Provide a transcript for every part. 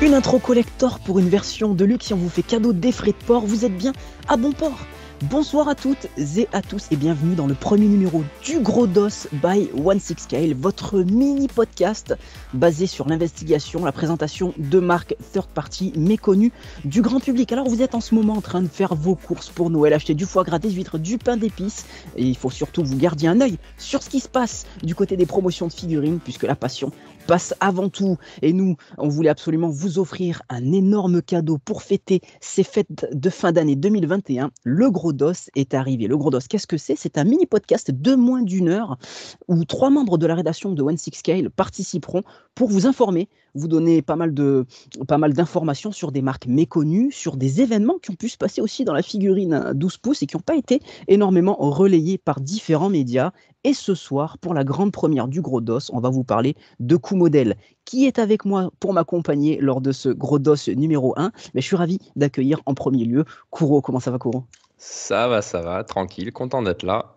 Une intro collector pour une version de luxe si on vous fait cadeau des frais de port. Vous êtes bien à bon port. Bonsoir à toutes et à tous et bienvenue dans le premier numéro du Gros Dos by 16Scale, votre mini podcast basé sur l'investigation, la présentation de marques third party méconnues du grand public. Alors vous êtes en ce moment en train de faire vos courses pour Noël, acheter du foie gras, des huîtres, du pain d'épices et il faut surtout vous garder un œil sur ce qui se passe du côté des promotions de figurines puisque la passion passe avant tout. Et nous, on voulait absolument vous offrir un énorme cadeau pour fêter ces fêtes de fin d'année 2021. Le Gros Dos est arrivé. Le Gros Dos, qu'est-ce que c'est ? C'est un mini podcast de moins d'une heure où 3 membres de la rédaction de 16Scale participeront pour vous informer, vous donner pas mal d'informations sur des marques méconnues, sur des événements qui ont pu se passer aussi dans la figurine 12 pouces et qui n'ont pas été énormément relayés par différents médias. Et ce soir, pour la grande première du Gros Dos, on va vous parler de Coumodèle, qui est avec moi pour m'accompagner lors de ce Gros Dos numéro 1. Mais je suis ravi d'accueillir en premier lieu Kouro. Comment ça va, Kouro ? Ça va, tranquille, content d'être là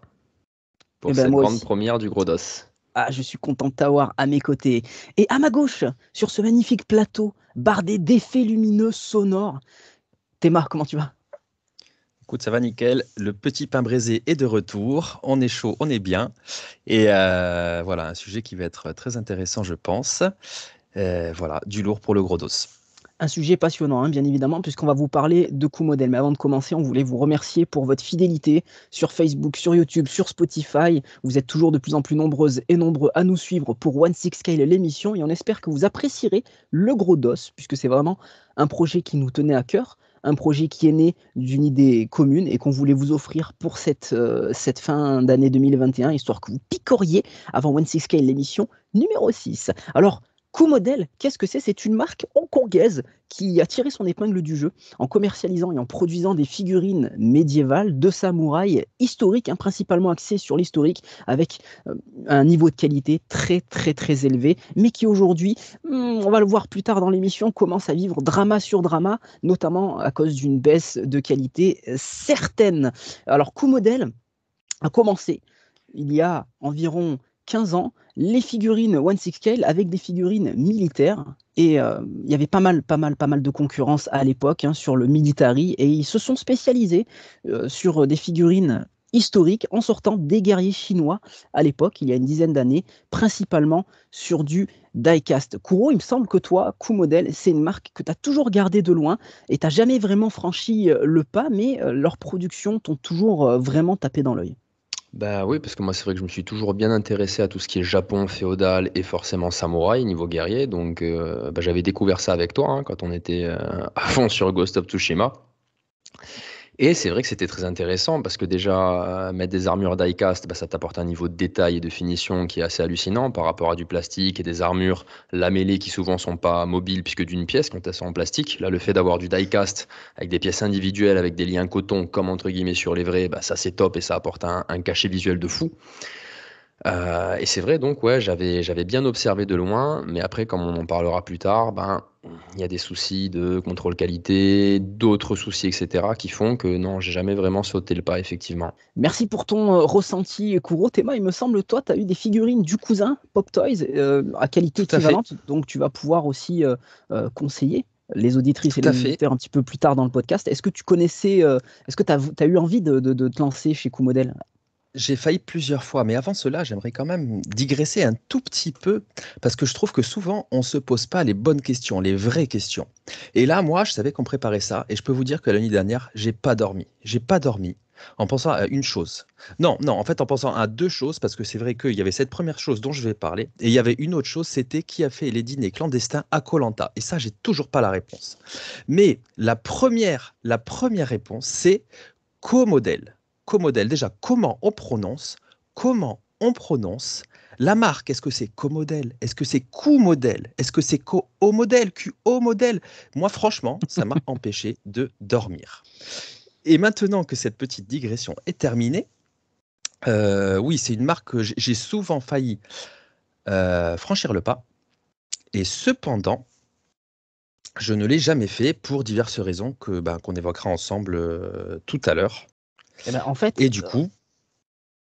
pour cette moi grande aussi. première du Gros Dos. Ah, je suis content de t'avoir à mes côtés. Et à ma gauche, sur ce magnifique plateau, bardé d'effets lumineux sonores, Théma, comment tu vas ? Écoute, ça va nickel. Le petit pain braisé est de retour. On est chaud, on est bien. Et voilà, un sujet qui va être très intéressant, je pense. Voilà, du lourd pour le Gros Dos. Un sujet passionnant, bien évidemment, puisqu'on va vous parler de Coumodèle. Mais avant de commencer, on voulait vous remercier pour votre fidélité sur Facebook, sur YouTube, sur Spotify. Vous êtes toujours de plus en plus nombreuses et nombreux à nous suivre pour 16Scale, l'émission. Et on espère que vous apprécierez le Gros Dos, puisque c'est vraiment un projet qui nous tenait à cœur, un projet qui est né d'une idée commune et qu'on voulait vous offrir pour cette fin d'année 2021, histoire que vous picoriez avant 16Scale, l'émission numéro 6. Alors, Coumodèle, qu'est-ce que c'est ? C'est une marque hongkongaise qui a tiré son épingle du jeu en commercialisant et en produisant des figurines médiévales de samouraïs historiques, principalement axées sur l'historique, avec un niveau de qualité très très très élevé, mais qui aujourd'hui, on va le voir plus tard dans l'émission, commence à vivre drama sur drama, notamment à cause d'une baisse de qualité certaine. Alors Coumodèle a commencé il y a environ 15 ans, les figurines 16Scale avec des figurines militaires. Et il y avait pas mal de concurrence à l'époque sur le military. Et ils se sont spécialisés sur des figurines historiques en sortant des guerriers chinois à l'époque, il y a une dizaine d'années, principalement sur du die-cast. Kouro, il me semble que toi, Coumodèle, c'est une marque que tu as toujours gardée de loin et tu n'as jamais vraiment franchi le pas, mais leurs productions t'ont toujours vraiment tapé dans l'œil. Bah oui, parce que moi c'est vrai que je me suis toujours bien intéressé à tout ce qui est Japon féodal et forcément samouraï niveau guerrier, donc j'avais découvert ça avec toi quand on était à fond sur Ghost of Tsushima. Et c'est vrai que c'était très intéressant parce que déjà, mettre des armures die-cast, ça t'apporte un niveau de détail et de finition qui est assez hallucinant par rapport à du plastique et des armures lamellées qui souvent sont pas mobiles puisque d'une pièce quand elles sont en plastique. Là, le fait d'avoir du die-cast avec des pièces individuelles, avec des liens coton comme entre guillemets sur les vrais, ça c'est top et ça apporte un cachet visuel de fou. Et c'est vrai, donc ouais, j'avais bien observé de loin, mais après, comme on en parlera plus tard, il y a des soucis de contrôle qualité, d'autres soucis, etc., qui font que non, j'ai jamais vraiment sauté le pas, effectivement. Merci pour ton ressenti, Kouro. Théma, il me semble, toi, tu as eu des figurines du cousin Pop Toys à qualité Tout à fait. équivalente, donc tu vas pouvoir aussi conseiller les auditrices et Tout à les fait. auditeurs un petit peu plus tard dans le podcast. Est-ce que tu connaissais, est-ce que tu as eu envie de te lancer chez Coumodèle ? J'ai failli plusieurs fois, mais avant cela, j'aimerais quand même digresser un tout petit peu, parce que je trouve que souvent, on ne se pose pas les bonnes questions, les vraies questions. Et là, moi, je savais qu'on préparait ça, et je peux vous dire que la nuit dernière, j'ai pas dormi. J'ai pas dormi en pensant à une chose. Non, en fait, en pensant à deux choses, parce que c'est vrai qu'il y avait cette première chose dont je vais parler, et il y avait une autre chose, c'était qui a fait les dîners clandestins à Koh Lanta. Et ça, j'ai toujours pas la réponse. Mais la première réponse, c'est Commodèle. Commodèle, déjà, comment on prononce la marque? Est-ce que c'est Commodèle? Est-ce que c'est Coumodèle? Est-ce que c'est Co-O-Modèle? Q-O-Modèle? Moi, franchement, ça m'a empêché de dormir. Et maintenant que cette petite digression est terminée, oui, c'est une marque que j'ai souvent failli franchir le pas. Et cependant, je ne l'ai jamais fait pour diverses raisons qu'on évoquera ensemble tout à l'heure. En fait, Et du coup,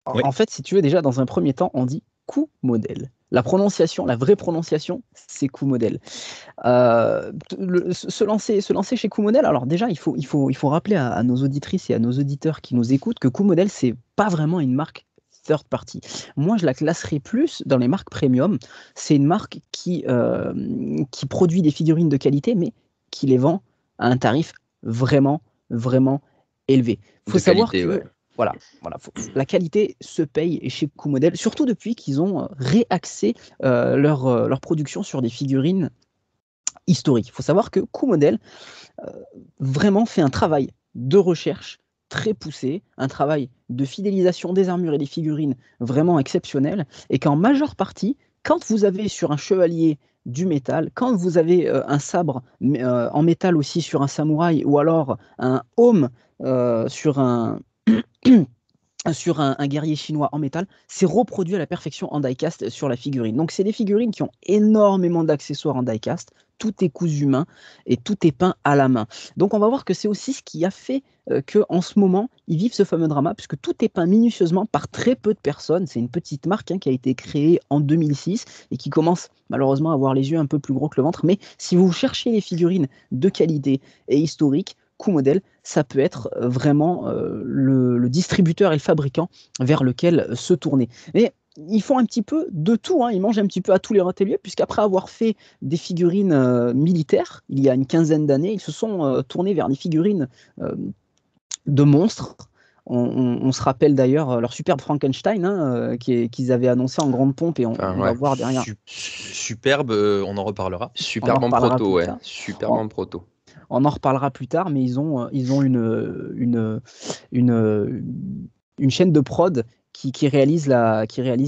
en fait, si tu veux, déjà, dans un premier temps, on dit Coumodèle. La prononciation, la vraie prononciation, c'est Q-Model. Se lancer chez Q-Model, alors déjà, il faut rappeler à nos auditrices et à nos auditeurs qui nous écoutent que Q-Model, c'est pas vraiment une marque third party. Moi, je la classerai plus dans les marques premium. C'est une marque qui produit des figurines de qualité, mais qui les vend à un tarif vraiment, vraiment élevé. Il faut savoir qualité, que ouais. voilà, la qualité se paye chez Q-Model, surtout depuis qu'ils ont réaxé leur production sur des figurines historiques. Il faut savoir que Q-Model vraiment fait un travail de recherche très poussé, un travail de fidélisation des armures et des figurines vraiment exceptionnel, et qu'en majeure partie, quand vous avez sur un chevalier du métal, quand vous avez un sabre en métal aussi sur un samouraï, ou alors un home sur un guerrier chinois en métal, c'est reproduit à la perfection en die-cast sur la figurine. Donc c'est des figurines qui ont énormément d'accessoires en die-cast, tout est cousu main et tout est peint à la main. Donc on va voir que c'est aussi ce qui a fait qu'en ce moment, ils vivent ce fameux drama, puisque tout est peint minutieusement par très peu de personnes. C'est une petite marque qui a été créée en 2006 et qui commence malheureusement à avoir les yeux un peu plus gros que le ventre. Mais si vous cherchez les figurines de qualité et historiques, Q-Model, ça peut être vraiment le distributeur et le fabricant vers lequel se tourner. Mais ils font un petit peu de tout, hein. Ils mangent un petit peu à tous les râteliers, puisqu'après avoir fait des figurines militaires, il y a une quinzaine d'années, ils se sont tournés vers des figurines de monstres. On se rappelle d'ailleurs leur superbe Frankenstein qu'ils avaient annoncé en grande pompe, et on va voir derrière. Superbe, on en reparlera. Superbe en reparlera proto, plus ouais. tard. Superbe en proto. On en reparlera plus tard, mais ils ont une chaîne de prod qui réalise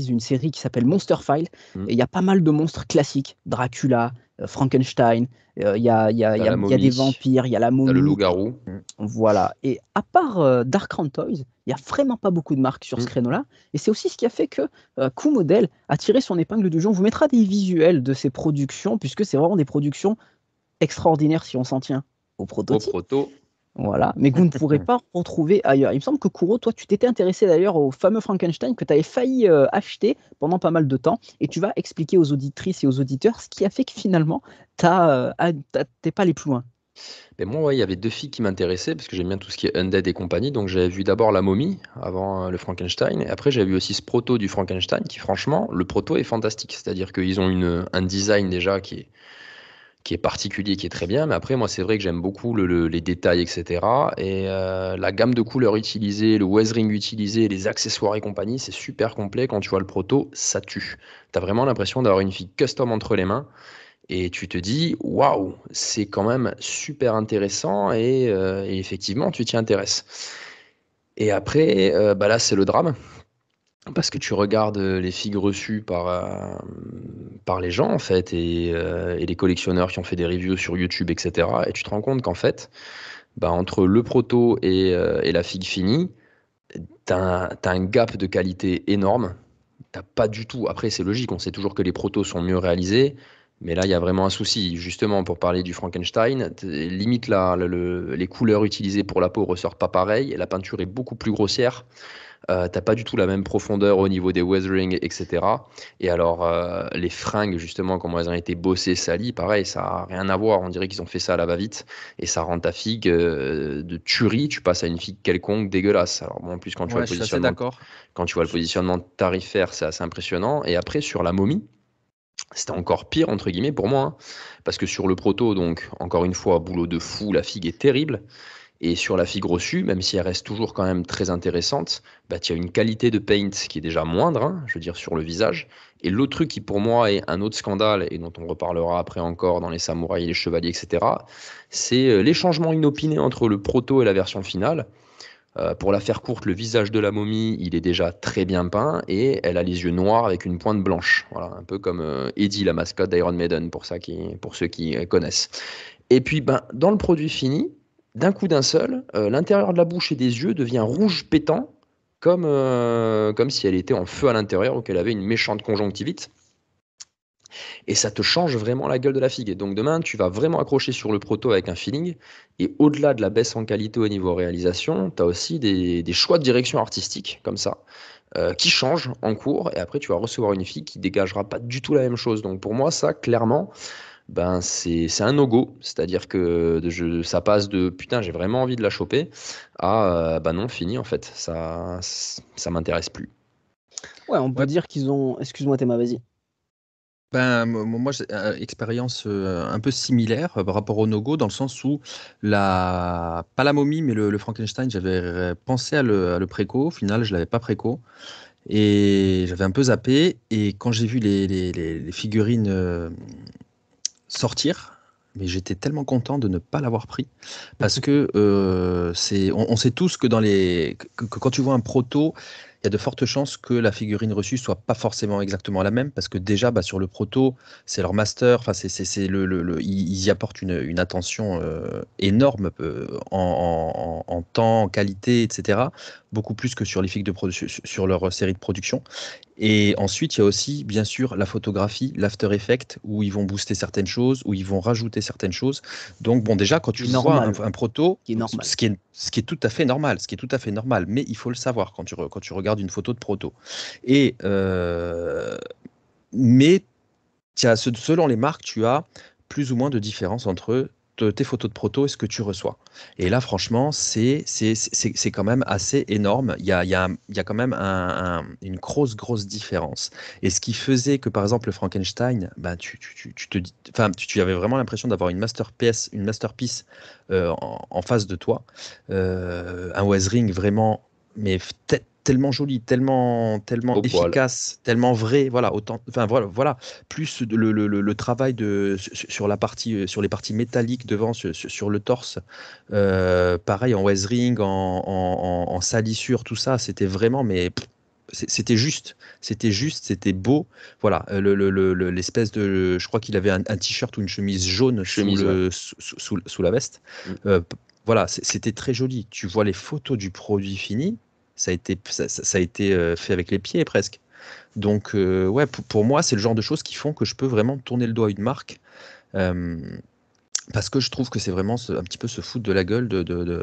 une série qui s'appelle Monster File. Et il y a pas mal de monstres classiques, Dracula, Frankenstein, il y a la des momie, vampires, il y a la t'as le momie. loup-garou. Voilà. Et à part Dark Round Toys, il n'y a vraiment pas beaucoup de marques sur ce créneau-là. Et c'est aussi ce qui a fait que Q-Model a tiré son épingle du jeu. On vous mettra des visuels de ces productions, puisque c'est vraiment des productions extraordinaires si on s'en tient au prototype. Voilà, mais que vous ne pourrez pas retrouver ailleurs. Il me semble que Kuro, toi, tu t'étais intéressé d'ailleurs au fameux Frankenstein que tu avais failli acheter pendant pas mal de temps, et tu vas expliquer aux auditrices et aux auditeurs ce qui a fait que finalement, t'es pas allé plus loin. Mais moi, ouais, il y avait deux filles qui m'intéressaient parce que j'aime bien tout ce qui est Undead et compagnie. Donc j'avais vu d'abord la momie avant le Frankenstein. Et après, j'avais vu aussi ce proto du Frankenstein qui, franchement, le proto est fantastique. C'est-à-dire qu'ils ont un design déjà qui est particulier, qui est très bien. Mais après, moi, c'est vrai que j'aime beaucoup les détails, etc. Et la gamme de couleurs utilisées, le weathering utilisé, les accessoires et compagnie, c'est super complet. Quand tu vois le proto, ça tue. Tu as vraiment l'impression d'avoir une fille custom entre les mains. Et tu te dis, waouh, c'est quand même super intéressant et effectivement, tu t'y intéresses. Et après, bah là, c'est le drame. Parce que tu regardes les figues reçues par les gens, en fait, et les collectionneurs qui ont fait des reviews sur YouTube, etc. Et tu te rends compte qu'en fait, bah, entre le proto et la figue finie, t'as un gap de qualité énorme. T'as pas du tout. Après, c'est logique, on sait toujours que les protos sont mieux réalisés, mais là, il y a vraiment un souci. Justement, pour parler du Frankenstein, limite les couleurs utilisées pour la peau ressortent pas pareil, et la peinture est beaucoup plus grossière. T'as pas du tout la même profondeur au niveau des weathering, etc. Et alors, les fringues, justement, comment elles ont été bossées, salies, pareil, ça a rien à voir. On dirait qu'ils ont fait ça à la va-vite, et ça rend ta figue de tuerie. Tu passes à une figue quelconque dégueulasse. Alors, bon, en plus, quand tu vois le Je suis assez positionnement, d'accord. quand tu vois le positionnement tarifaire, c'est assez impressionnant. Et après, sur la momie, c'était encore pire, entre guillemets, pour moi, hein, parce que sur le proto, donc, encore une fois, boulot de fou, la figue est terrible. Et sur la figue reçue, même si elle reste toujours quand même très intéressante, bah, tu as une qualité de paint qui est déjà moindre, hein, je veux dire, sur le visage. Et l'autre truc qui, pour moi, est un autre scandale, et dont on reparlera après encore dans les samouraïs, les chevaliers, etc., c'est les changements inopinés entre le proto et la version finale. Pour la faire courte, le visage de la momie, il est déjà très bien peint, et elle a les yeux noirs avec une pointe blanche. Voilà, un peu comme Eddie, la mascotte d'Iron Maiden, pour ceux qui connaissent. Et puis, ben, dans le produit fini, d'un coup d'un seul, l'intérieur de la bouche et des yeux devient rouge pétant, comme si elle était en feu à l'intérieur ou qu'elle avait une méchante conjonctivite. Et ça te change vraiment la gueule de la figue. Et donc demain, tu vas vraiment accrocher sur le proto avec un feeling. Et au-delà de la baisse en qualité au niveau réalisation, tu as aussi des choix de direction artistique comme ça, qui changent en cours. Et après, tu vas recevoir une figue qui dégagera pas du tout la même chose. Donc pour moi, ça, clairement, ben c'est un no-go. C'est-à-dire que ça passe de putain, j'ai vraiment envie de la choper à bah non, fini en fait. Ça m'intéresse plus. Ouais, on peut Ouais. dire qu'ils ont. Excuse-moi, Théma, vas-y. Ben, moi, j'ai une expérience un peu similaire par rapport au no-go, dans le sens où, pas la momie, mais le Frankenstein, j'avais pensé à le préco. Au final, je l'avais pas préco. Et j'avais un peu zappé. Et quand j'ai vu les figurines sortir, mais j'étais tellement content de ne pas l'avoir pris. Parce que on sait tous que, que quand tu vois un proto, il y a de fortes chances que la figurine reçue soit pas forcément exactement la même, parce que déjà, bah, sur le proto, c'est leur master, enfin, ils y apportent une attention énorme en temps, en qualité, etc. Beaucoup plus que sur les figues sur leur série de production. Et ensuite, il y a aussi, bien sûr, la photographie, l'After Effect, où ils vont booster certaines choses, où ils vont rajouter certaines choses. Donc, bon, déjà, quand tu vois un proto, Qui est normal. ce qui est tout à fait normal, mais il faut le savoir quand tu regardes une photo de proto. Et, mais selon les marques, tu as plus ou moins de différence entre tes photos de proto et ce que tu reçois. Et là, franchement, c'est quand même assez énorme. Il y a quand même une grosse différence. Et ce qui faisait que, par exemple, le Frankenstein, ben, tu avais vraiment l'impression d'avoir une masterpiece en face de toi. Un Wes Ring vraiment, mais tellement joli, tellement Au poil. efficace, tellement vrai, voilà, voilà, plus le travail sur la partie, sur les parties métalliques devant, sur le torse, pareil en Wes Ring, en salissure, tout ça, c'était vraiment, mais c'était juste, c'était beau, voilà, l'espèce de, je crois qu'il avait un t-shirt ou une chemise jaune Chemise, ouais. sous la veste. Mm. Voilà, c'était très joli. Tu vois les photos du produit fini, ça a été fait avec les pieds presque. Donc, ouais, pour moi, c'est le genre de choses qui font que je peux vraiment tourner le doigt à une marque. euh, Parce que je trouve que c'est vraiment un petit peu se foutre de la gueule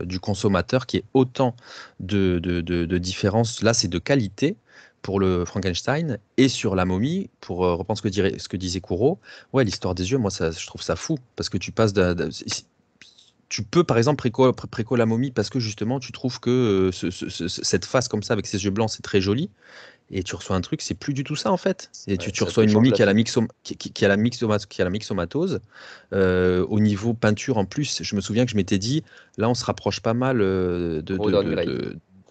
du consommateur, qui est autant de différences. Là, c'est de qualité pour le Frankenstein, et sur la momie, pour reprendre ce que disait Kuro, ouais, l'histoire des yeux, moi, je trouve ça fou, parce que tu passes tu peux, par exemple, préco la momie, parce que justement, tu trouves que cette face comme ça, avec ses yeux blancs, c'est très joli. Et tu reçois un truc, c'est plus du tout ça en fait. Et Ouais, tu ça reçois te une change momie la qui a figue. qui a la myxomatose. Au niveau peinture en plus, je me souviens que je m'étais dit, là on se rapproche pas mal Gros downgrade.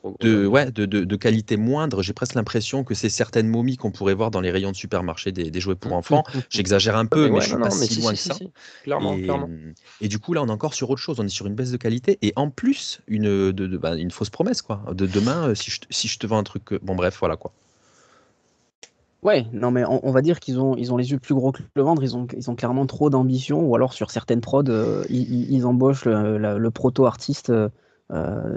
Gros downgrade. ouais, de qualité moindre. J'ai presque l'impression que c'est certaines momies qu'on pourrait voir dans les rayons de supermarché des jouets pour enfants. J'exagère un Ouais, peu, mais mais ouais, je suis non, pas non, mais si si, loin si, que si, ça. si. Clairement, Et, clairement. et du coup, là, on est encore sur autre chose. On est sur une baisse de qualité et en plus, une fausse promesse, quoi. De demain, si je te vends un truc. Bon, bref, voilà, quoi. Ouais, non, mais on va dire ils ont les yeux plus gros que le ventre, ils ont clairement trop d'ambition, ou alors sur certaines prods, ils embauchent le proto-artiste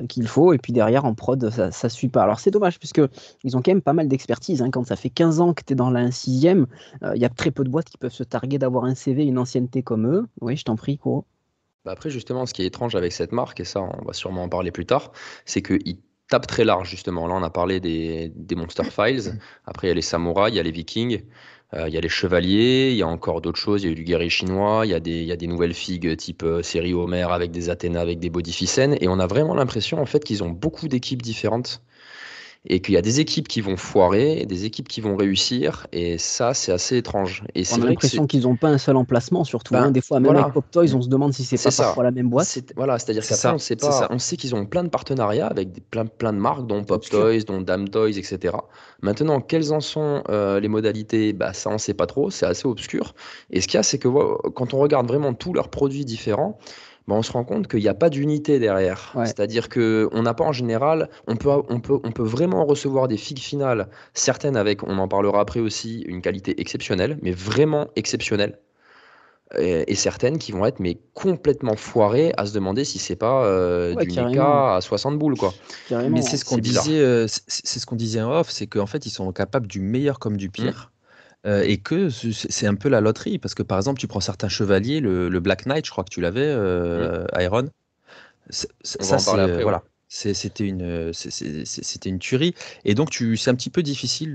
qu'il faut, et puis derrière, en prod, ça suit pas. Alors c'est dommage, puisque ils ont quand même pas mal d'expertise, hein. Quand ça fait 15 ans que tu es dans la sixième, il y a très peu de boîtes qui peuvent se targuer d'avoir un CV, une ancienneté comme eux. Oui, je t'en prie, Kuro. Bah après, justement, ce qui est étrange avec cette marque, et ça, on va sûrement en parler plus tard, c'est qu'ils tapent très large, justement. Là, on a parlé des Monster Files. Après, il y a les samouraïs, il y a les vikings, il y a les chevaliers, il y a encore d'autres choses. Il y a eu du guerrier chinois, il y a des nouvelles figues type série Homer avec des Athéna, avec des Bodyficen. Et on a vraiment l'impression, en fait, qu'ils ont beaucoup d'équipes différentes et qu'il y a des équipes qui vont foirer, et des équipes qui vont réussir. Et ça, c'est assez étrange. Et On c'est a vrai que c'est. l'impression qu'ils n'ont pas un seul emplacement, surtout, hein. Ben, Des fois, même avec voilà. Pop Toys, on se demande si c'est C'est pas parfois ça. la même boîte. Voilà, c'est-à-dire C'est qu'après, on ça, sait c'est pas, ça. on sait qu'ils ont plein de partenariats avec plein de marques, dont C'est Pop obscur. Toys, dont Dam Toys, etc. Maintenant, quelles en sont les modalités? Bah, ça, on sait pas trop, c'est assez obscur. Et ce qu'il y a, c'est que quand on regarde vraiment tous leurs produits différents, bah, on se rend compte qu'il n'y a pas d'unité derrière. Ouais. C'est-à-dire qu'on n'a pas en général, on peut vraiment recevoir des figues finales, certaines avec, on en parlera après aussi, une qualité exceptionnelle, mais vraiment exceptionnelle, et certaines qui vont être mais complètement foirées à se demander si c'est pas Ouais, du carrément. NECA à 60 boules, quoi. Mais Carrément. c'est ce qu'on C'est bizarre. disait, c'est ce qu'on disait en off, c'est qu'en fait, ils sont capables du meilleur comme du Hmm. pire. Et que c'est un peu la loterie, parce que par exemple, tu prends certains chevaliers, le Black Knight, je crois que tu l'avais, Hmm. Iron. On va Ça, en parler c'est après, ouais. voilà, c'était une tuerie. Et donc, c'est un petit peu difficile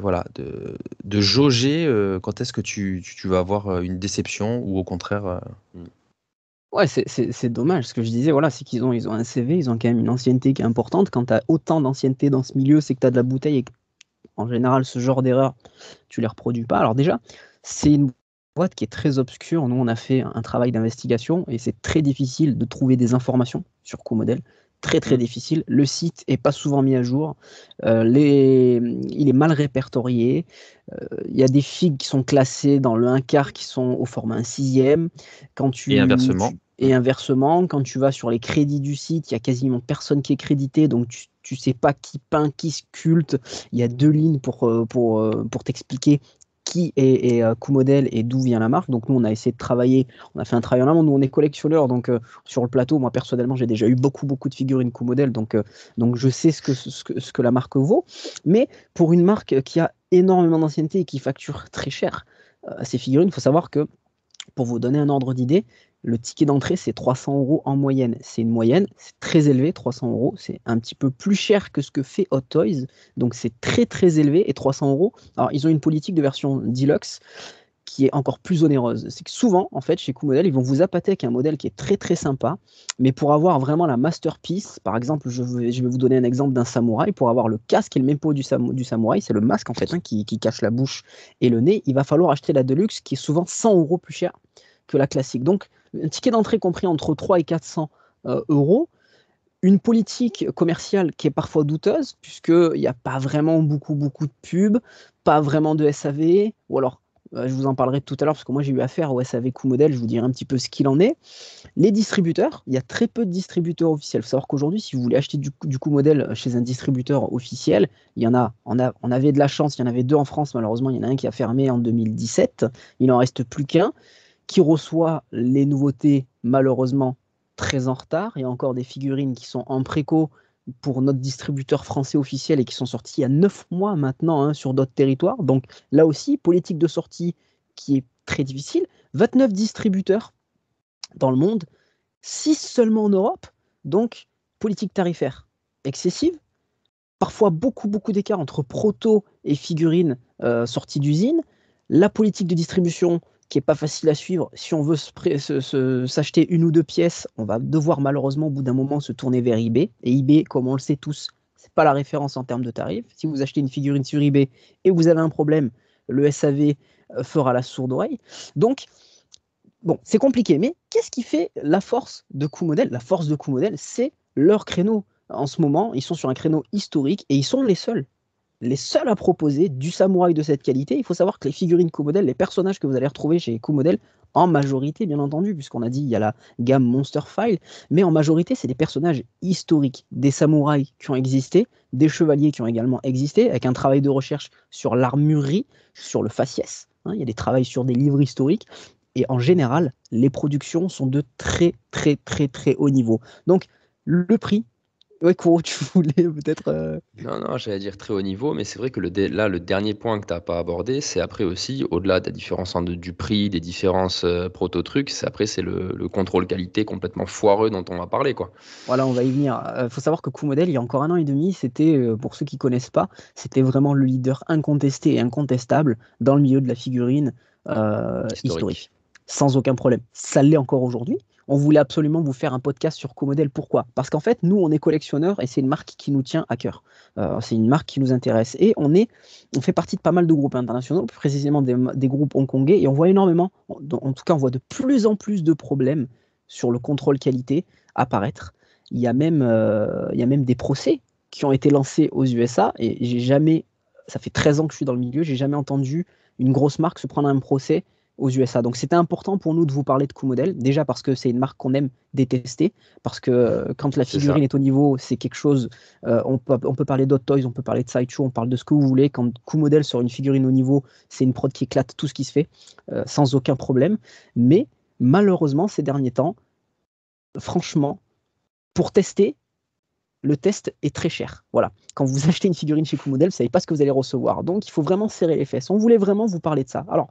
voilà, de jauger quand est-ce que tu vas avoir une déception ou au contraire. Hmm. Ouais, c'est dommage. Ce que je disais, voilà, c'est ils ont un CV, ils ont quand même une ancienneté qui est importante. Quand tu as autant d'ancienneté dans ce milieu, c'est que tu as de la bouteille et en général, ce genre d'erreur, tu les reproduis pas. Alors déjà, c'est une boîte qui est très obscure. Nous, on a fait un travail d'investigation et c'est très difficile de trouver des informations sur CoModel. Très, très Hmm. difficile. Le site est pas souvent mis à jour. Il est mal répertorié. Il y a des figues qui sont classées dans le 1 quart qui sont au format 1 sixième. Et inversement. Et inversement, quand tu vas sur les crédits du site, il y a quasiment personne qui est crédité, donc tu sais pas qui peint, qui sculpte. Il y a 2 lignes pour t'expliquer qui est Q-Model et d'où vient la marque. Donc nous, on a essayé de travailler, on a fait un travail en amont. Nous, on est collectionneurs, donc sur le plateau, moi personnellement, j'ai déjà eu beaucoup de figurines Q-Model, donc je sais ce que la marque vaut. Mais pour une marque qui a énormément d'ancienneté et qui facture très cher ces figurines, il faut savoir que, pour vous donner un ordre d'idée, le ticket d'entrée, c'est 300 € en moyenne. C'est une moyenne, c'est très élevé, 300 €. C'est un petit peu plus cher que ce que fait Hot Toys. Donc c'est très très élevé. Et 300 €, alors ils ont une politique de version deluxe qui est encore plus onéreuse. C'est que souvent, en fait, chez Q-Model, ils vont vous appâter avec un modèle qui est très très sympa, mais pour avoir vraiment la masterpiece, par exemple, je vais vous donner un exemple d'un samouraï, pour avoir le casque et le mépo du samouraï, c'est le masque en fait, hein, qui cache la bouche et le nez, il va falloir acheter la Deluxe qui est souvent 100 € plus cher que la classique. Donc, un ticket d'entrée compris entre 3 et 400 €, une politique commerciale qui est parfois douteuse, puisqu'il n'y a pas vraiment beaucoup de pubs, pas vraiment de SAV, ou alors, je vous en parlerai tout à l'heure, parce que moi j'ai eu affaire au SAV Q-Model, je vous dirai un petit peu ce qu'il en est. Les distributeurs, il y a très peu de distributeurs officiels. Il faut savoir qu'aujourd'hui, si vous voulez acheter du Q-Model chez un distributeur officiel, il y en a, on avait de la chance, il y en avait 2 en France, malheureusement, il y en a un qui a fermé en 2017, il n'en reste plus qu'un, qui reçoit les nouveautés, malheureusement, très en retard. Il y a encore des figurines qui sont en préco pour notre distributeur français officiel et qui sont sorties il y a 9 mois maintenant, hein, sur d'autres territoires. Donc là aussi, politique de sortie qui est très difficile. 29 distributeurs dans le monde, 6 seulement en Europe. Donc, politique tarifaire excessive. Parfois beaucoup d'écart entre proto et figurines sorties d'usine. La politique de distribution qui n'est pas facile à suivre. Si on veut s'acheter 1 ou 2 pièces, on va devoir malheureusement au bout d'un moment se tourner vers eBay. Et eBay, comme on le sait tous, c'est pas la référence en termes de tarifs. Si vous achetez une figurine sur eBay et vous avez un problème, le SAV fera la sourde oreille. Donc, bon, c'est compliqué. Mais qu'est-ce qui fait la force de Q-Model? La force de Q-Model, c'est leur créneau. En ce moment, ils sont sur un créneau historique et ils sont les seuls à proposer du samouraï de cette qualité. Il faut savoir que les figurines Q-Model, les personnages que vous allez retrouver chez Q-Model, en majorité, bien entendu, puisqu'on a dit il y a la gamme Monster File, mais en majorité, c'est des personnages historiques, des samouraïs qui ont existé, des chevaliers qui ont également existé, avec un travail de recherche sur l'armurerie, sur le faciès. Hein, il y a des travaux sur des livres historiques. Et en général, les productions sont de très haut niveau. Donc, le prix, ouais, Kuro, tu voulais peut-être. Non, j'allais dire très haut niveau, mais c'est vrai que là, le dernier point que tu n'as pas abordé, c'est après aussi, au-delà de la différence du prix, des différences proto-trucs, c'est le contrôle qualité complètement foireux dont on va parler, quoi. Voilà, on va y venir. Faut savoir que Q-Model, il y a encore 1 an et demi, c'était, pour ceux qui connaissent pas, c'était vraiment le leader incontesté et incontestable dans le milieu de la figurine Historique. historique, sans aucun problème. Ça l'est encore aujourd'hui. On voulait absolument vous faire un podcast sur Q-Model. Pourquoi? Parce qu'en fait, nous, on est collectionneurs et c'est une marque qui nous tient à cœur. C'est une marque qui nous intéresse. Et on fait partie de pas mal de groupes internationaux, plus précisément des groupes hongkongais, et on voit énormément, en tout cas, on voit de plus en plus de problèmes sur le contrôle qualité apparaître. Il y a même des procès qui ont été lancés aux USA et ça fait 13 ans que je suis dans le milieu, j'ai jamais entendu une grosse marque se prendre un procès aux USA. Donc c'était important pour nous de vous parler de Q-Model, déjà parce que c'est une marque qu'on aime détester, parce que quand la C'est figurine ça. est au niveau, c'est quelque chose, on peut parler d'Hot Toys, on peut parler de Sideshow, on parle de ce que vous voulez. Quand Q-Model sort une figurine au niveau, c'est une prod qui éclate tout ce qui se fait, sans aucun problème. Mais malheureusement, ces derniers temps, franchement, pour tester, le test est très cher. Voilà. Quand vous achetez une figurine chez Cool Model, vous ne savez pas ce que vous allez recevoir. Donc, il faut vraiment serrer les fesses. On voulait vraiment vous parler de ça. Alors,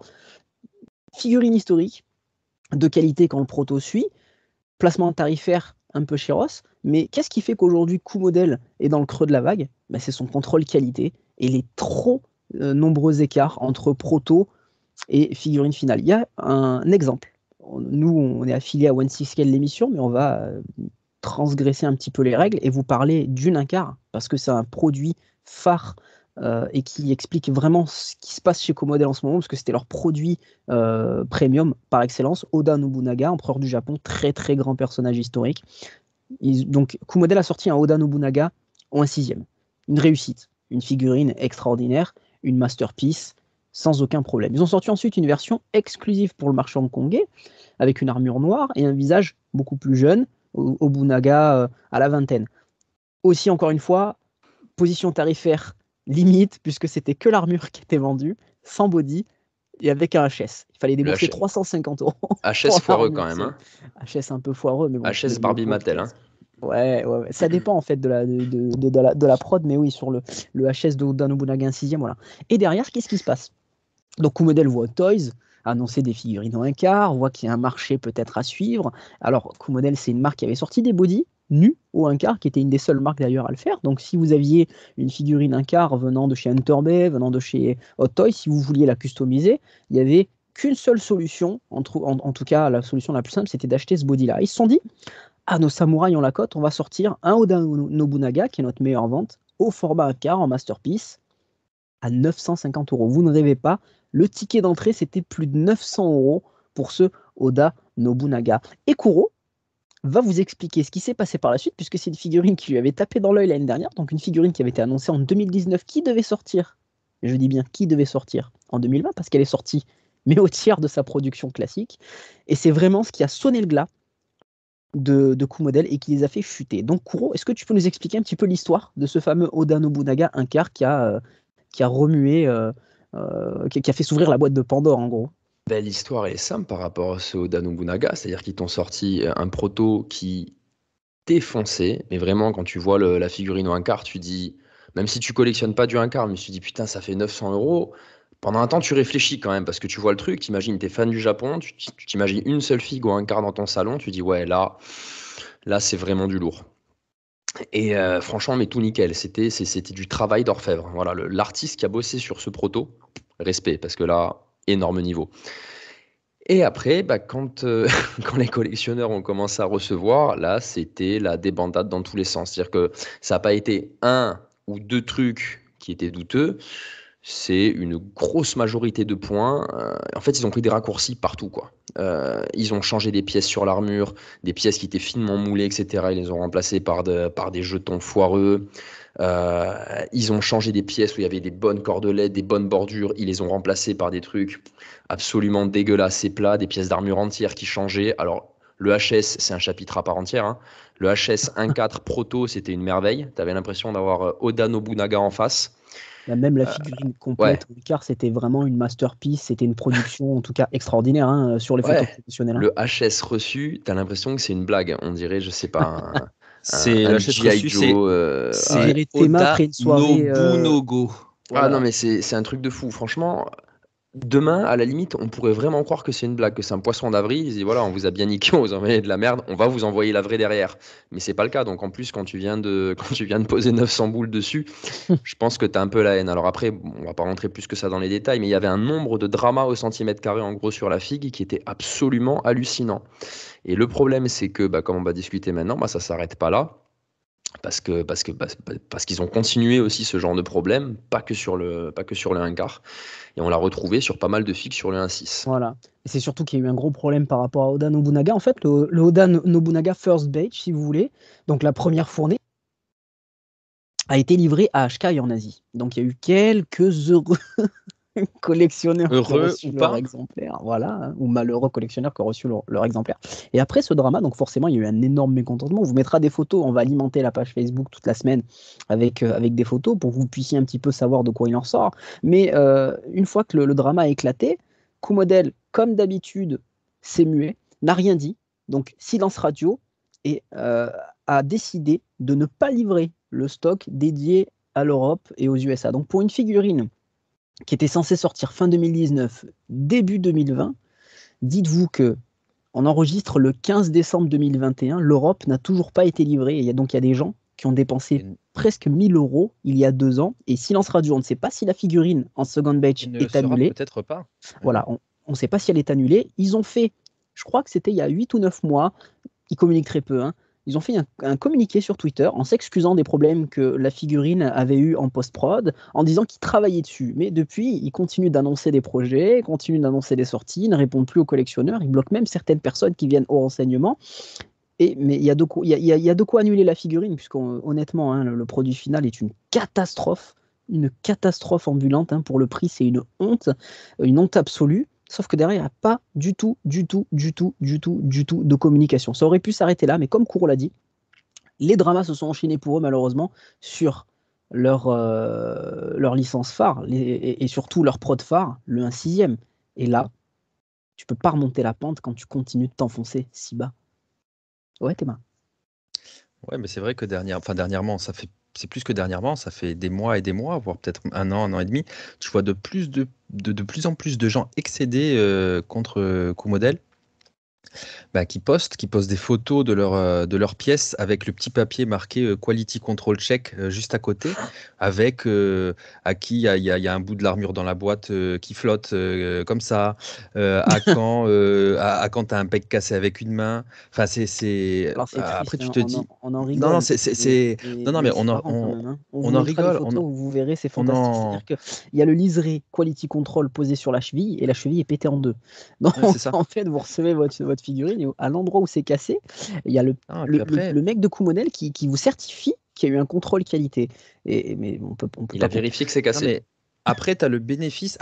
figurine historique, de qualité quand le proto suit, placement tarifaire un peu chéros, mais qu'est-ce qui fait qu'aujourd'hui Cool Model est dans le creux de la vague? C'est son contrôle qualité et les trop nombreux écarts entre proto et figurine finale. Il y a un exemple. Nous, on est affilié à 16Scale l'émission, mais on va transgresser un petit peu les règles et vous parler d'une Incar, parce que c'est un produit phare et qui explique vraiment ce qui se passe chez Comodel en ce moment, parce que c'était leur produit premium par excellence. Oda Nobunaga, empereur du Japon, très très grand personnage historique. Donc Comodel a sorti un Oda Nobunaga en un 6e. Une réussite, une figurine extraordinaire, une masterpiece, sans aucun problème. Ils ont sorti ensuite une version exclusive pour le marché hongkongais, avec une armure noire et un visage beaucoup plus jeune, Obunaga à la vingtaine. Aussi, encore une fois, position tarifaire limite, puisque c'était que l'armure qui était vendue, sans body, et avec un HS. Il fallait débourser 350 €. HS foireux quand même. Hein. HS un peu foireux, mais bon. HS Barbie Mattel. Hein. Ouais. Ça dépend en fait de la prod, mais oui, sur le HS de Oda Nobunaga 6e, voilà. Et derrière, qu'est-ce qui se passe? Donc Cool voit Toys annoncer des figurines en Incar, voit qu'il y a un marché peut-être à suivre. Alors Cool c'est une marque qui avait sorti des bodys nus au Incar, qui était une des seules marques d'ailleurs à le faire. Donc si vous aviez une figurine Incar venant de chez Hunter-Bay, venant de chez Hot Toys, si vous vouliez la customiser, il n'y avait qu'une seule solution, en tout cas la solution la plus simple, c'était d'acheter ce body-là. Ils se sont dit, nos samouraïs ont la cote, on va sortir un Oda Nobunaga, qui est notre meilleure vente, au format Incar en masterpiece, à 950 €. Vous ne rêvez pas, le ticket d'entrée, c'était plus de 900 € pour ce Oda Nobunaga. Et Kuro va vous expliquer ce qui s'est passé par la suite, puisque c'est une figurine qui lui avait tapé dans l'œil l'année dernière, donc une figurine qui avait été annoncée en 2019, qui devait sortir, je dis bien qui devait sortir en 2020, parce qu'elle est sortie, mais au tiers de sa production classique. Et c'est vraiment ce qui a sonné le glas de Cool et qui les a fait chuter. Donc Kuro, est-ce que tu peux nous expliquer un petit peu l'histoire de ce fameux Oda Nobunaga Incar qui a remué, qui a fait s'ouvrir la boîte de Pandore en gros? L'histoire est simple par rapport à ce Oda Nobunaga, c'est-à-dire qu'ils t'ont sorti un proto qui défonçait, mais vraiment quand tu vois la figurine au Incar, tu dis, même si tu collectionnes pas du Incar, mais tu dis putain ça fait 900 €, pendant un temps tu réfléchis quand même, parce que tu vois le truc, t'imagines, t'es fan du Japon, tu t'imagines une seule figue au Incar dans ton salon, tu dis ouais là c'est vraiment du lourd. Et franchement, mais tout nickel, c'était du travail d'orfèvre. Voilà, l'artiste qui a bossé sur ce proto, respect, parce que là, énorme niveau. Et après, quand les collectionneurs ont commencé à recevoir, là, c'était la débandade dans tous les sens. C'est-à-dire que ça n'a pas été un ou deux trucs qui étaient douteux, c'est une grosse majorité de points. En fait, ils ont pris des raccourcis partout, quoi. Ils ont changé des pièces sur l'armure, des pièces qui étaient finement moulées, etc. Ils les ont remplacées par des jetons foireux. Ils ont changé des pièces où il y avait des bonnes cordelettes, des bonnes bordures. Ils les ont remplacées par des trucs absolument dégueulasses et plats, des pièces d'armure entières qui changeaient. Alors, le HS, c'est un chapitre à part entière. Hein. Le HS 1.4 Proto, c'était une merveille. Tu avais l'impression d'avoir Oda Nobunaga en face. Même la figurine complète au Incar, c'était vraiment une masterpiece, c'était une production en tout cas extraordinaire hein, sur les photos professionnelles. Hein. Le HS reçu, tu as l'impression que c'est une blague. On dirait, je sais pas, c'est un G.I. Joe. C'est Théma après une soirée. Nobunogo. Voilà. Ah non, mais c'est un truc de fou. Franchement, demain, à la limite, on pourrait vraiment croire que c'est une blague, que c'est un poisson d'avril. Ils disent voilà, on vous a bien niqué, on vous a envoyé de la merde, on va vous envoyer la vraie derrière. Mais c'est pas le cas. Donc en plus, quand tu viens de poser 900 boules dessus, je pense que tu as un peu la haine. Alors après, on va pas rentrer plus que ça dans les détails, mais il y avait un nombre de dramas au centimètre carré en gros sur la figue qui était absolument hallucinant. Et le problème, c'est que, comme on va discuter maintenant, ça s'arrête pas là. Parce qu'ils ont continué aussi ce genre de problème, pas que sur le 1/4. Et on l'a retrouvé sur pas mal de figues sur le 1.6. Voilà. Et c'est surtout qu'il y a eu un gros problème par rapport à Oda Nobunaga. En fait, le Oda Nobunaga First Batch, si vous voulez, donc la première fournée, a été livrée à Ashkai en Asie. Donc il y a eu quelques heureux collectionneurs qui ont reçu leur exemplaire, voilà, ou malheureux collectionneurs qui ont reçu leur exemplaire. Et après ce drama, donc forcément, il y a eu un énorme mécontentement. On vous mettra des photos, on va alimenter la page Facebook toute la semaine avec des photos pour que vous puissiez un petit peu savoir de quoi il en sort. Mais une fois que le drama a éclaté, Cool, comme d'habitude, s'est muet, n'a rien dit, donc silence radio, et a décidé de ne pas livrer le stock dédié à l'Europe et aux USA. Donc pour une figurine qui était censée sortir fin 2019, début 2020, dites-vous que on enregistre le 15 décembre 2021, l'Europe n'a toujours pas été livrée. Et donc il y a des gens qui ont dépensé presque 1000 € il y a 2 ans. Et Silence Radio, on ne sait pas si la figurine en second batch est annulée. Peut-être pas. Voilà, on ne sait pas si elle est annulée. Ils ont fait, je crois que c'était il y a 8 ou 9 mois, ils communiquent très peu, hein. Ils ont fait un communiqué sur Twitter en s'excusant des problèmes que la figurine avait eu en post-prod, en disant qu'ils travaillaient dessus. Mais depuis, ils continuent d'annoncer des projets, continuent d'annoncer des sorties, ils ne répondent plus aux collectionneurs, ils bloquent même certaines personnes qui viennent au renseignement. Mais il y a de quoi annuler la figurine, puisqu'honnêtement, hein, le produit final est une catastrophe ambulante. Hein, pour le prix, c'est une honte absolue. Sauf que derrière, il n'y a pas du tout de communication. Ça aurait pu s'arrêter là, mais comme Kouro l'a dit, les dramas se sont enchaînés pour eux, malheureusement, sur leur licence phare et surtout leur prod phare, le 1/6. Et là, tu peux pas remonter la pente quand tu continues de t'enfoncer si bas. Ouais, Théma. Ouais, mais c'est vrai que dernièrement, c'est plus que dernièrement, ça fait des mois et des mois, voire peut-être un an et demi. Tu vois de plus en plus de gens excédés contre Q-Model. Qui postent des photos de leur pièce avec le petit papier marqué Quality Control Check juste à côté, avec à qui il y a un bout de l'armure dans la boîte qui flotte comme ça, à quand tu as un bec cassé avec une main. Enfin, c'est Alors c'est après triste, tu hein, te dis on en rigole. non, non, mais c'est marrant quand même, hein. On on vous en mettra les rigole, photos, vous verrez, c'est on fantastique. en C'est-à-dire qu'il y a le liseré Quality Control posé sur la cheville et la cheville est pétée en deux. Donc ouais, c'est ça. en fait, vous recevez votre figurine et à l'endroit où c'est cassé, il y a Ah, et puis après, le mec de Q-Model qui vous certifie qu'il y a eu un contrôle qualité. Mais on peut Il pas a vérifié que c'est non, cassé. mais après, tu as le bénéfice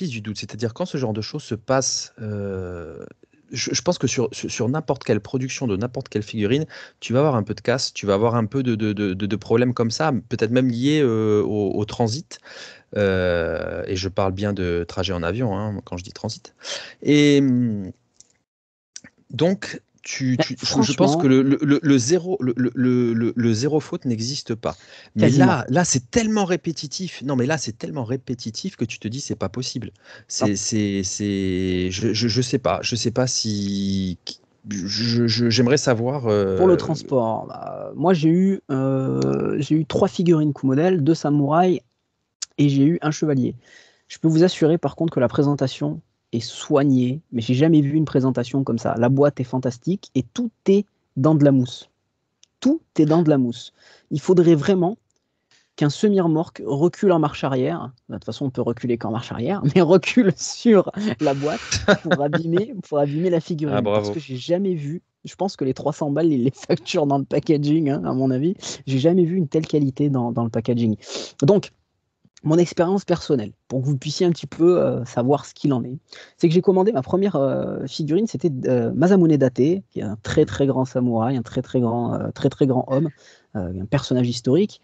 du doute. C'est-à-dire, quand ce genre de choses se passe, je pense que sur n'importe quelle production de n'importe quelle figurine, tu vas avoir un peu de casse, tu vas avoir un peu de problèmes comme ça, peut-être même liés au transit. Et je parle bien de trajet en avion, hein, quand je dis transit. Et donc, je pense que le zéro faute n'existe pas. Mais quasiment. là, c'est tellement répétitif. Non, mais là, c'est tellement répétitif que tu te dis, c'est pas possible. Je sais pas. Je sais pas si. J'aimerais savoir. Pour le transport, moi j'ai eu 3 figurines Q-Model, 2 samouraïs et j'ai eu un chevalier. Je peux vous assurer par contre que la présentation est soignée, mais j'ai jamais vu une présentation comme ça. La boîte est fantastique et tout est dans de la mousse. Tout est dans de la mousse. Il faudrait vraiment qu'un semi-remorque recule en marche arrière. De toute façon, on peut reculer qu'en marche arrière, mais recule sur la boîte pour abîmer la figurine. Ah, Parce bravo. que j'ai jamais vu, je pense que les 300 balles, ils les facturent dans le packaging, hein, à mon avis. J'ai jamais vu une telle qualité dans le packaging. Donc, mon expérience personnelle, pour que vous puissiez un petit peu savoir ce qu'il en est, c'est que j'ai commandé ma première figurine, c'était Masamune Date, qui est un très très grand samouraï, un très très grand homme, un personnage historique.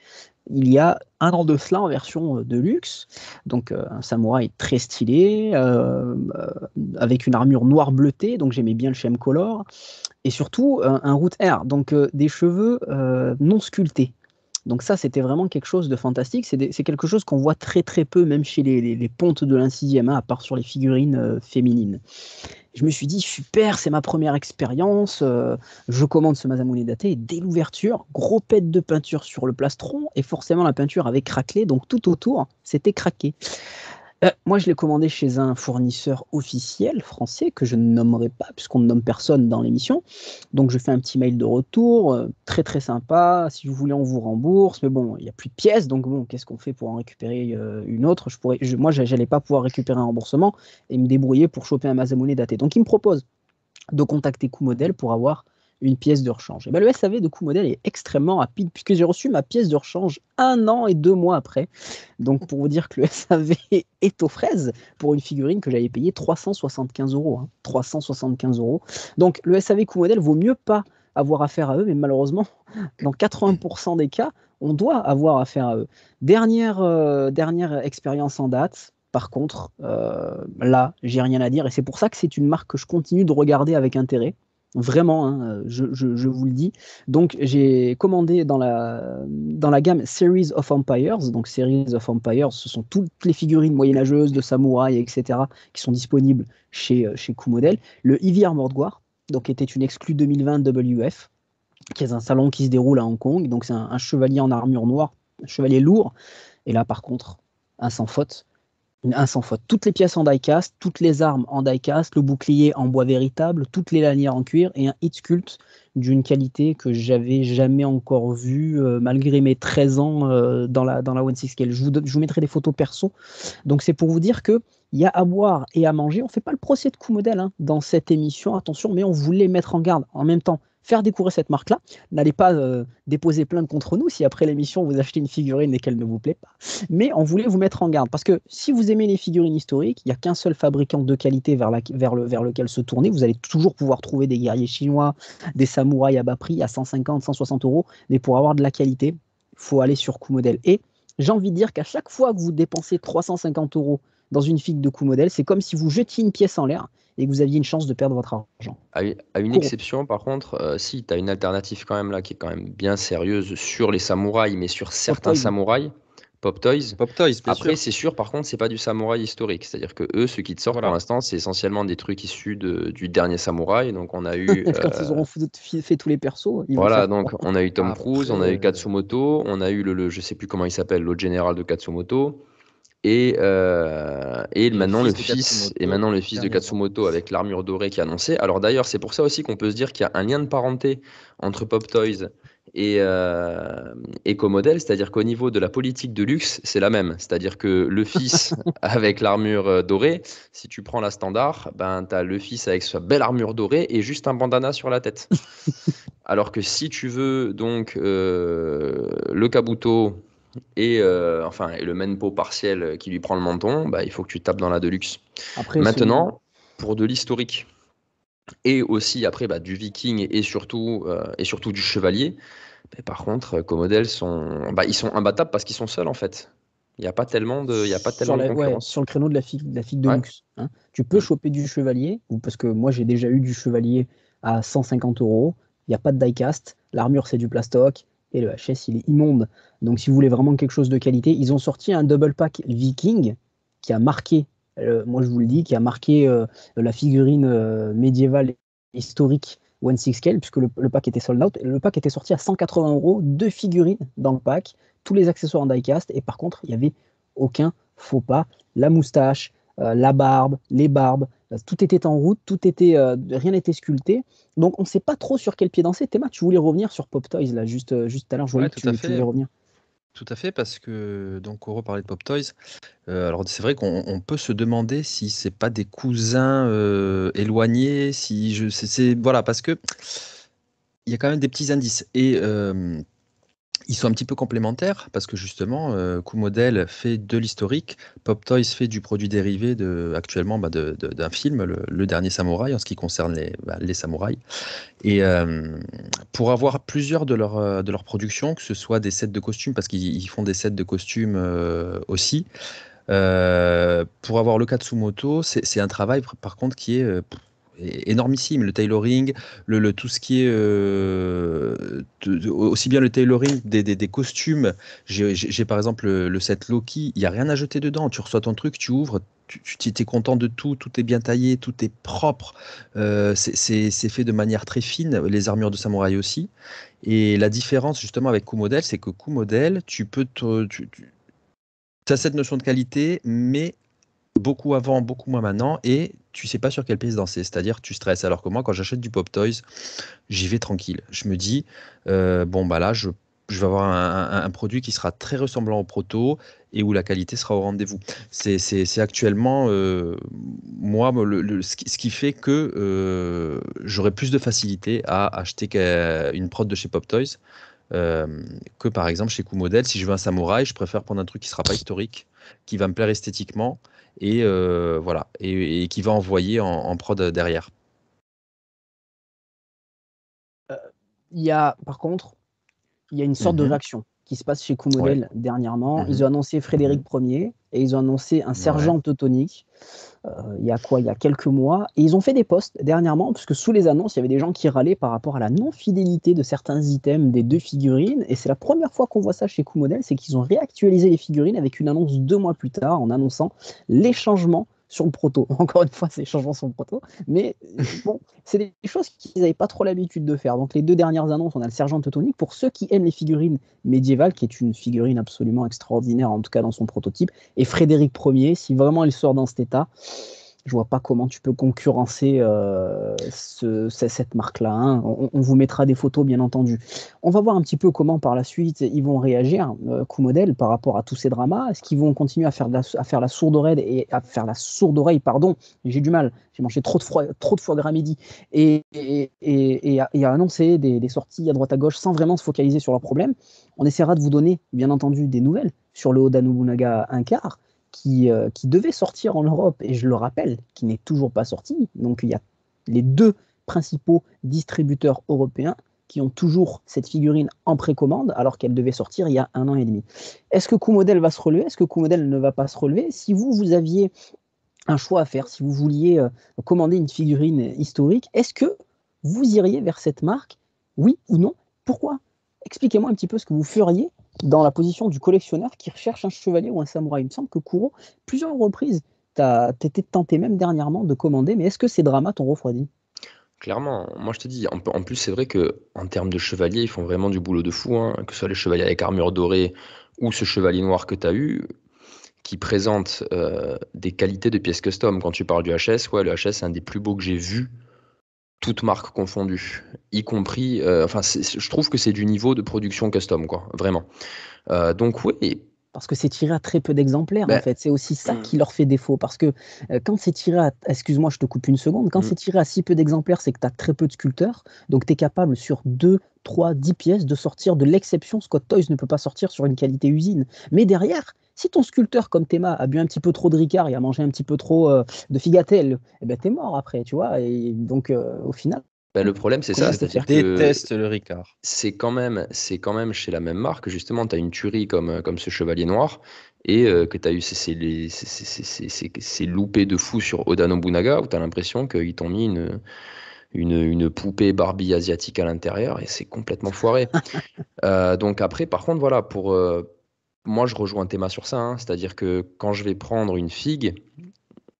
Il y a un an de cela en version de luxe, donc un samouraï très stylé, avec une armure noire bleutée, donc j'aimais bien le Shem Color, et surtout un root hair, donc des cheveux non sculptés. Donc ça, c'était vraiment quelque chose de fantastique. C'est quelque chose qu'on voit très très peu, même chez les pontes de l'Incisième, hein, à part sur les figurines féminines. Je me suis dit, super, c'est ma première expérience. Je commande ce Masamune Date et dès l'ouverture, gros pet de peinture sur le plastron et forcément la peinture avait craquelé, donc tout autour, c'était craqué. Moi, je l'ai commandé chez un fournisseur officiel français que je ne nommerai pas puisqu'on ne nomme personne dans l'émission. Donc, je fais un petit mail de retour, très très sympa. Si vous voulez, on vous rembourse. Mais bon, il n'y a plus de pièces. Donc, bon, qu'est-ce qu'on fait pour en récupérer une autre? Moi, je n'allais pas pouvoir récupérer un remboursement et me débrouiller pour choper un Masamune Date. Donc, il me propose de contacter Q-Model pour avoir une pièce de rechange. Et ben, le SAV de Q-Model est extrêmement rapide puisque j'ai reçu ma pièce de rechange 1 an et 2 mois après. Donc pour vous dire que le SAV est aux fraises pour une figurine que j'avais payée 375 €. Hein, 375 €. Donc le SAV Q-Model vaut mieux pas avoir affaire à eux, mais malheureusement, dans 80% des cas, on doit avoir affaire à eux. Dernière expérience en date. Par contre, là, j'ai rien à dire et c'est pour ça que c'est une marque que je continue de regarder avec intérêt. Vraiment, hein, je vous le dis. Donc, j'ai commandé dans la gamme Series of Empires. Donc, Series of Empires, ce sont toutes les figurines moyenâgeuses de samouraïs, etc., qui sont disponibles chez Q-Model. Le Heavy Armored War, donc, était une exclue 2020 WF, qui est un salon qui se déroule à Hong Kong. Donc, c'est un chevalier en armure noire, un chevalier lourd. Et là, par contre, un sans faute. Un sans faute. Toutes les pièces en die-cast, toutes les armes en die-cast, le bouclier en bois véritable, toutes les lanières en cuir et un hit sculpt d'une qualité que j'avais jamais encore vue malgré mes 13 ans dans la One Six Scale. Je vous mettrai des photos perso. Donc c'est pour vous dire que il y a à boire et à manger. On ne fait pas le procès de Q-Model dans cette émission, attention, mais on voulait mettre en garde en même temps. Faire découvrir cette marque-là. N'allez pas déposer plainte contre nous si après l'émission vous achetez une figurine et qu'elle ne vous plaît pas. Mais on voulait vous mettre en garde parce que si vous aimez les figurines historiques, il n'y a qu'un seul fabricant de qualité vers lequel se tourner. Vous allez toujours pouvoir trouver des guerriers chinois, des samouraïs à bas prix à 150, 160 euros. Mais pour avoir de la qualité, il faut aller sur Q-Model. Et j'ai envie de dire qu'à chaque fois que vous dépensez 350 euros dans une figue de Q-Model, c'est comme si vous jetiez une pièce en l'air et que vous aviez une chance de perdre votre argent. À une exception, par contre, si tu as une alternative quand même là qui est quand même bien sérieuse sur les samouraïs, mais sur certains samouraïs, Pop Toys. Pop Toys, bien Après, sûr. c'est sûr, par contre, c'est pas du samouraï historique. C'est-à-dire que eux, ceux qui te sortent Voilà. pour l'instant, c'est essentiellement des trucs issus du dernier samouraï. Donc, on a eu. Quand ils auront fait tous les persos, ils vont Voilà, faire donc on a eu Tom Cruise, on a eu Katsumoto, on a eu je sais plus comment il s'appelle, l'autre général de Katsumoto. Et maintenant le fils de Katsumoto avec l'armure dorée qui est annoncée. Alors d'ailleurs, c'est pour ça aussi qu'on peut se dire qu'il y a un lien de parenté entre Pop Toys et Q-Model, c'est-à-dire qu'au niveau de la politique de luxe, c'est la même. C'est-à-dire que le fils avec l'armure dorée, si tu prends la standard, ben, tu as le fils avec sa belle armure dorée et juste un bandana sur la tête. Alors que si tu veux donc le Kabuto et le menpo partiel qui lui prend le menton, bah, il faut que tu tapes dans la Deluxe. Après, maintenant, pour de l'historique et aussi après du viking et surtout du chevalier, bah, par contre, Q-Model ils sont imbattables parce qu'ils sont seuls en fait. Il n'y a pas tellement de concurrence. sur le créneau de la figue de Ouais. luxe. Hein. Tu peux choper du chevalier, parce que moi j'ai déjà eu du chevalier à 150 euros. Il n'y a pas de die-cast, l'armure c'est du plastoc et le HS il est immonde. Donc si vous voulez vraiment quelque chose de qualité, ils ont sorti un double pack viking qui a marqué, moi je vous le dis, qui a marqué la figurine médiévale historique One Six Scale, puisque le pack était sold out. Le pack était sorti à 180 euros, 2 figurines dans le pack, tous les accessoires en die-cast, et par contre, il n'y avait aucun faux pas. La moustache, la barbe, les barbes, tout était en route, rien n'était sculpté. Donc, on ne sait pas trop sur quel pied danser. Théma, tu voulais revenir sur Pop Toys, là, juste tout à l'heure, je voyais que tu voulais revenir. Tout à fait, parce que donc Koro parlait de Pop Toys. Alors c'est vrai qu'on peut se demander si c'est pas des cousins éloignés, voilà, parce que il y a quand même des petits indices et ils sont un petit peu complémentaires parce que justement Q-Model fait de l'historique, Pop Toys fait du produit dérivé actuellement d'un film, le dernier Samouraï, en ce qui concerne les samouraïs. Et pour avoir plusieurs de leurs productions, que ce soit des sets de costumes, parce qu'ils font des sets de costumes aussi, pour avoir le Katsumoto, c'est un travail par contre qui est énormissime. Le tailoring, tout ce qui est aussi bien le tailoring des costumes. J'ai par exemple le set Loki, il n'y a rien à jeter dedans. Tu reçois ton truc, tu ouvres, tu es content de tout est bien taillé, tout est propre. C'est fait de manière très fine, les armures de samouraï aussi. Et la différence justement avec Q-Model, c'est que Q-Model, tu as cette notion de qualité, mais beaucoup avant, beaucoup moins maintenant, et tu sais pas sur quelle pièce danser, c'est-à-dire tu stresses. Alors que moi, quand j'achète du Pop Toys, j'y vais tranquille. Je me dis, là, je vais avoir un produit qui sera très ressemblant au proto et où la qualité sera au rendez-vous. C'est actuellement, moi, ce qui fait que j'aurai plus de facilité à acheter une prod de chez Pop Toys que par exemple chez Q-Model. Si je veux un samouraï, je préfère prendre un truc qui sera pas historique, qui va me plaire esthétiquement et voilà, et qui va envoyer en prod derrière. Par contre, il y a une sorte de réaction qui se passe chez Q-Model dernièrement. Ils ont annoncé Frédéric Ier, et ils ont annoncé un sergent teutonique. Il y a quelques mois, et ils ont fait des posts dernièrement, parce que sous les annonces, il y avait des gens qui râlaient par rapport à la non-fidélité de certains items des 2 figurines, et c'est la première fois qu'on voit ça chez Q-Model, c'est qu'ils ont réactualisé les figurines avec une annonce 2 mois plus tard, en annonçant les changements sur le proto. Encore une fois, c'est les changements sur le proto, mais bon, c'est des choses qu'ils n'avaient pas trop l'habitude de faire. Donc les 2 dernières annonces, on a le sergent teutonique, pour ceux qui aiment les figurines médiévales, qui est une figurine absolument extraordinaire, en tout cas dans son prototype, et Frédéric Ier, si vraiment il sort dans cet état, je vois pas comment tu peux concurrencer cette marque-là. Hein. On vous mettra des photos, bien entendu. On va voir un petit peu comment, par la suite, ils vont réagir, Q-Model, par rapport à tous ces dramas. Est-ce qu'ils vont continuer à faire la sourde oreille, pardon, j'ai du mal, j'ai mangé trop de foie gras midi, et à annoncer des sorties à droite à gauche sans vraiment se focaliser sur leurs problèmes. On essaiera de vous donner, bien entendu, des nouvelles sur le Oda Nobunaga 1/4, qui devait sortir en Europe, et je le rappelle, qui n'est toujours pas sorti. Donc il y a les 2 principaux distributeurs européens qui ont toujours cette figurine en précommande, alors qu'elle devait sortir il y a 1 an et demi. Est-ce que Q-Model va se relever? Est-ce que Q-Model ne va pas se relever? Si vous aviez un choix à faire, si vous vouliez commander une figurine historique, est-ce que vous iriez vers cette marque? Oui ou non? Pourquoi? Expliquez-moi un petit peu ce que vous feriez dans la position du collectionneur qui recherche un chevalier ou un samouraï. Il me semble que Kuro, plusieurs reprises, t'étais tenté même dernièrement de commander, mais est-ce que ces dramas t'ont refroidi? Clairement, moi je te dis, en plus c'est vrai que en termes de chevaliers, ils font vraiment du boulot de fou, hein, que ce soit les chevaliers avec armure dorée ou ce chevalier noir que tu as eu, qui présente des qualités de pièces custom. Quand tu parles du HS, ouais, le HS c'est un des plus beaux que j'ai vu, toutes marques confondues, y compris, je trouve que c'est du niveau de production custom, quoi, vraiment. Donc oui, Parce que c'est tiré à très peu d'exemplaires, en ben, fait. C'est aussi ça qui leur fait défaut. Parce que quand c'est tiré à... Excuse-moi, je te coupe une seconde. Quand c'est tiré à si peu d'exemplaires, c'est que tu as très peu de sculpteurs. Donc tu es capable, sur 2, 3, 10 pièces, de sortir de l'exception. Scott Toys ne peut pas sortir sur une qualité usine. Mais derrière, si ton sculpteur, comme Théma, a bu un petit peu trop de Ricard et a mangé un petit peu trop de Figatel, eh ben, t'es mort après, tu vois. Et donc, au final, le problème c'est comment ça, tu peux c'est-à-dire faire? que Déteste le Ricard. c'est quand même chez la même marque, justement, tu as une tuerie comme ce chevalier noir, et que tu as eu ces loupés de fou sur Oda Nobunaga, où tu as l'impression qu'ils t'ont mis une poupée Barbie asiatique à l'intérieur, et c'est complètement foiré. Donc après, par contre, voilà, moi je rejoins Théma sur ça, hein, c'est-à-dire que quand je vais prendre une figue,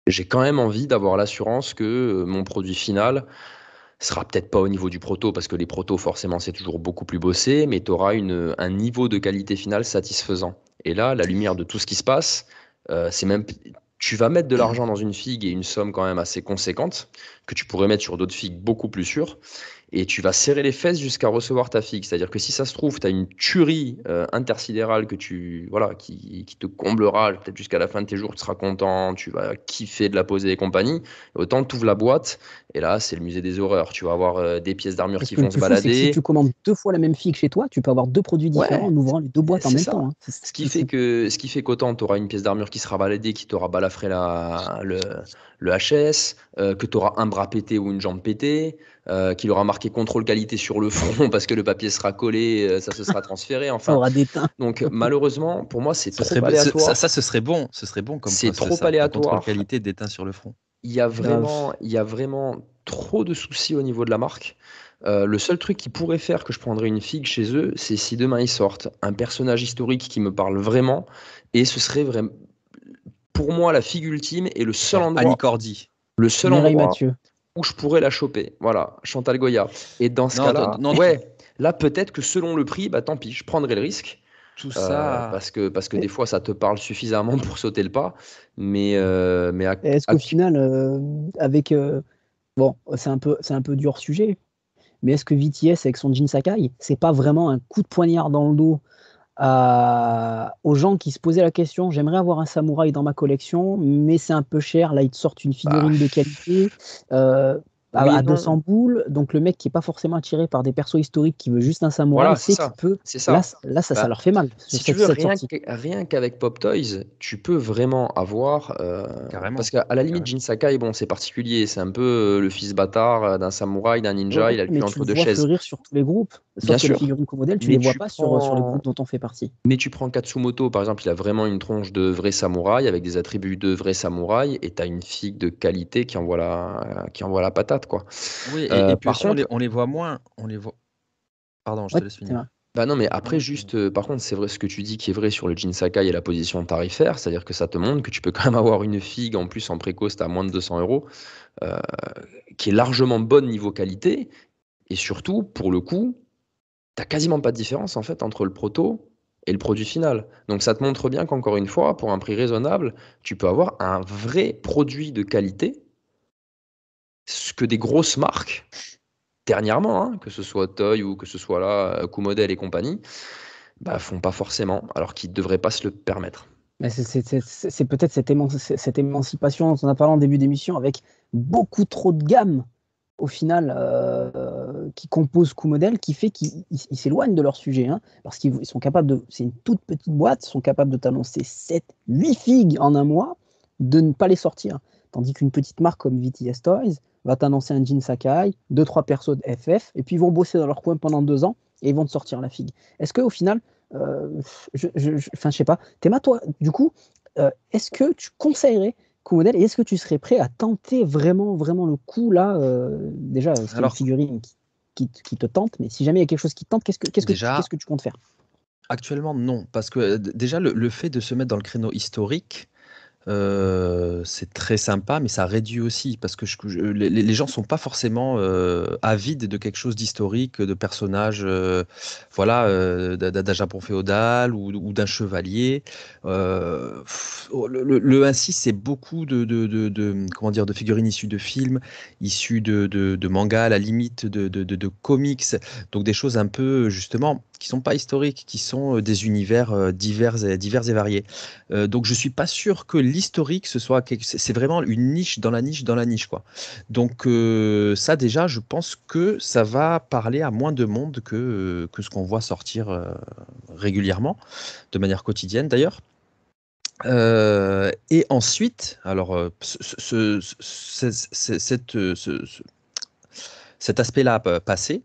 j'ai quand même envie d'avoir l'assurance que mon produit final sera peut-être pas au niveau du proto, parce que les protos, forcément, c'est toujours beaucoup plus bossé, mais tu auras un niveau de qualité finale satisfaisant. Et là, la lumière de tout ce qui se passe, c'est même. Tu vas mettre de l'argent dans une figue, et une somme quand même assez conséquente, que tu pourrais mettre sur d'autres figues beaucoup plus sûres, et tu vas serrer les fesses jusqu'à recevoir ta figue. C'est-à-dire que si ça se trouve, tu as une tuerie intersidérale qui te comblera peut-être jusqu'à la fin de tes jours, tu seras content, tu vas kiffer de la poser et compagnie. Autant tu ouvres la boîte, et là, c'est le musée des horreurs. Tu vas avoir des pièces d'armure Parce qui que le vont se plus fou, c'est que si balader. tu commandes 2 fois la même figue chez toi, tu peux avoir 2 produits différents Ouais, en ouvrant les 2 boîtes en c'est même ça. temps. Hein. C'est Ce ça qui qui est fait fou. qu'autant tu auras une pièce d'armure qui sera baladée, qui t'aura balafré le HS, que tu auras un bras pété ou une jambe pétée, qu'il aura marqué contrôle qualité sur le front parce que le papier sera collé, ça se sera transféré. Ça Enfin, aura des teints. donc malheureusement, pour moi, c'est Ce trop serait, aléatoire. ce serait bon. Ce serait bon comme C'est poste, trop ça. Un contrôle aléatoire. qualité déteint sur le front. Grave. Il y a vraiment trop de soucis au niveau de la marque. Le seul truc qui pourrait faire que je prendrais une figue chez eux, c'est si demain ils sortent un personnage historique qui me parle vraiment, et ce serait vraiment, pour moi, la figue ultime et Genre Annie Cordy. le seul Mireille endroit Mathieu. où je pourrais la choper. Voilà, Chantal Goya. Et dans ce Non, cas-là, non, ouais, là peut-être que selon le prix, bah tant pis, je prendrai le risque. tout ça. Parce que Et des fois ça te parle suffisamment pour sauter le pas. Mais est-ce qu'au final, avec. Bon, c'est un peu du hors-sujet, mais est-ce que VTS, avec son Jin Sakai, c'est pas vraiment un coup de poignard dans le dos aux gens qui se posaient la question, j'aimerais avoir un samouraï dans ma collection, mais c'est un peu cher, là ils te sortent une bah, figurine de qualité. Oui et à 200 non. boules, donc le mec qui est pas forcément attiré par des persos historiques, qui veut juste un samouraï, Voilà, c'est sait qu'il ça. peut. C'est Là, ça. ça Bah, leur fait mal, si tu veux, cette sortie. rien qu'avec Pop Toys, tu peux vraiment avoir. Parce Carrément, qu'à la limite, carrément. Jin Sakai, bon, c'est particulier. C'est un peu le fils bâtard d'un samouraï, d'un ninja. Ouais, Il a le cul mais tu entre le deux vois chaises. fleurir sur tous les groupes. Bien Sauf que les sûr. figurines co-modèles, tu les Mais vois tu pas sur les groupes prends. dont on fait partie. Mais tu prends Katsumoto, par exemple, il a vraiment une tronche de vrai samouraï avec des attributs de vrai samouraï et tu as une figue de qualité qui envoie la patate, quoi. Oui, et puis Par aussi, contre, on les voit moins. On les voit. Pardon, je Ouais, te laisse c'est vrai. finir. bah non, mais après, Non, juste, par contre, c'est vrai ce que tu dis qui est vrai sur le Jin Sakai et la position tarifaire, c'est-à-dire que ça te montre que tu peux quand même avoir une figue en plus en précoce à moins de 200 €, euh, qui est largement bonne niveau qualité, et surtout, pour le coup, t'as quasiment pas de différence en fait entre le proto et le produit final. Donc ça te montre bien qu'encore une fois, pour un prix raisonnable, tu peux avoir un vrai produit de qualité, ce que des grosses marques, dernièrement, hein, que ce soit Toy ou que ce soit là, Q-Model et compagnie, bah, font pas forcément, alors qu'ils ne devraient pas se le permettre. Mais c'est peut-être cette émancipation dont on a parlé en début d'émission, avec beaucoup trop de gamme, au final, qui composent Q-Model, qui fait qu'ils s'éloignent de leur sujet. Hein, parce qu'ils sont capables de. C'est une toute petite boîte, ils sont capables de t'annoncer 7, 8 figues en un mois, de ne pas les sortir. Tandis qu'une petite marque comme VTS Toys va t'annoncer un Jin Sakai, 2-3 persos de FF, et puis ils vont bosser dans leur coin pendant 2 ans, et ils vont te sortir la figue. Est-ce qu'au final, euh, je sais pas, Théma, toi, du coup, est-ce que tu conseillerais Q-Model et est-ce que tu serais prêt à tenter vraiment, vraiment le coup là déjà, est-ce qu'il y a une alors figurine qui te tente, mais si jamais il y a quelque chose qui te tente, déjà, qu'est-ce que tu comptes faire? actuellement, non. Parce que déjà, le fait de se mettre dans le créneau historique, c'est très sympa, mais ça réduit aussi parce que les gens sont pas forcément avides de quelque chose d'historique, de personnages, voilà, d'un Japon féodal ou d'un chevalier. Le 1-6, c'est beaucoup comment dire, de figurines issues de films, issues de mangas, à la limite de comics, donc des choses un peu justement qui sont pas historiques, qui sont des univers divers et variés. Donc je suis pas sûr que l'historique c'est vraiment une niche dans la niche dans la niche, quoi. Donc ça déjà, je pense que ça va parler à moins de monde que ce qu'on voit sortir régulièrement, de manière quotidienne d'ailleurs. Et ensuite, alors cet aspect-là passé,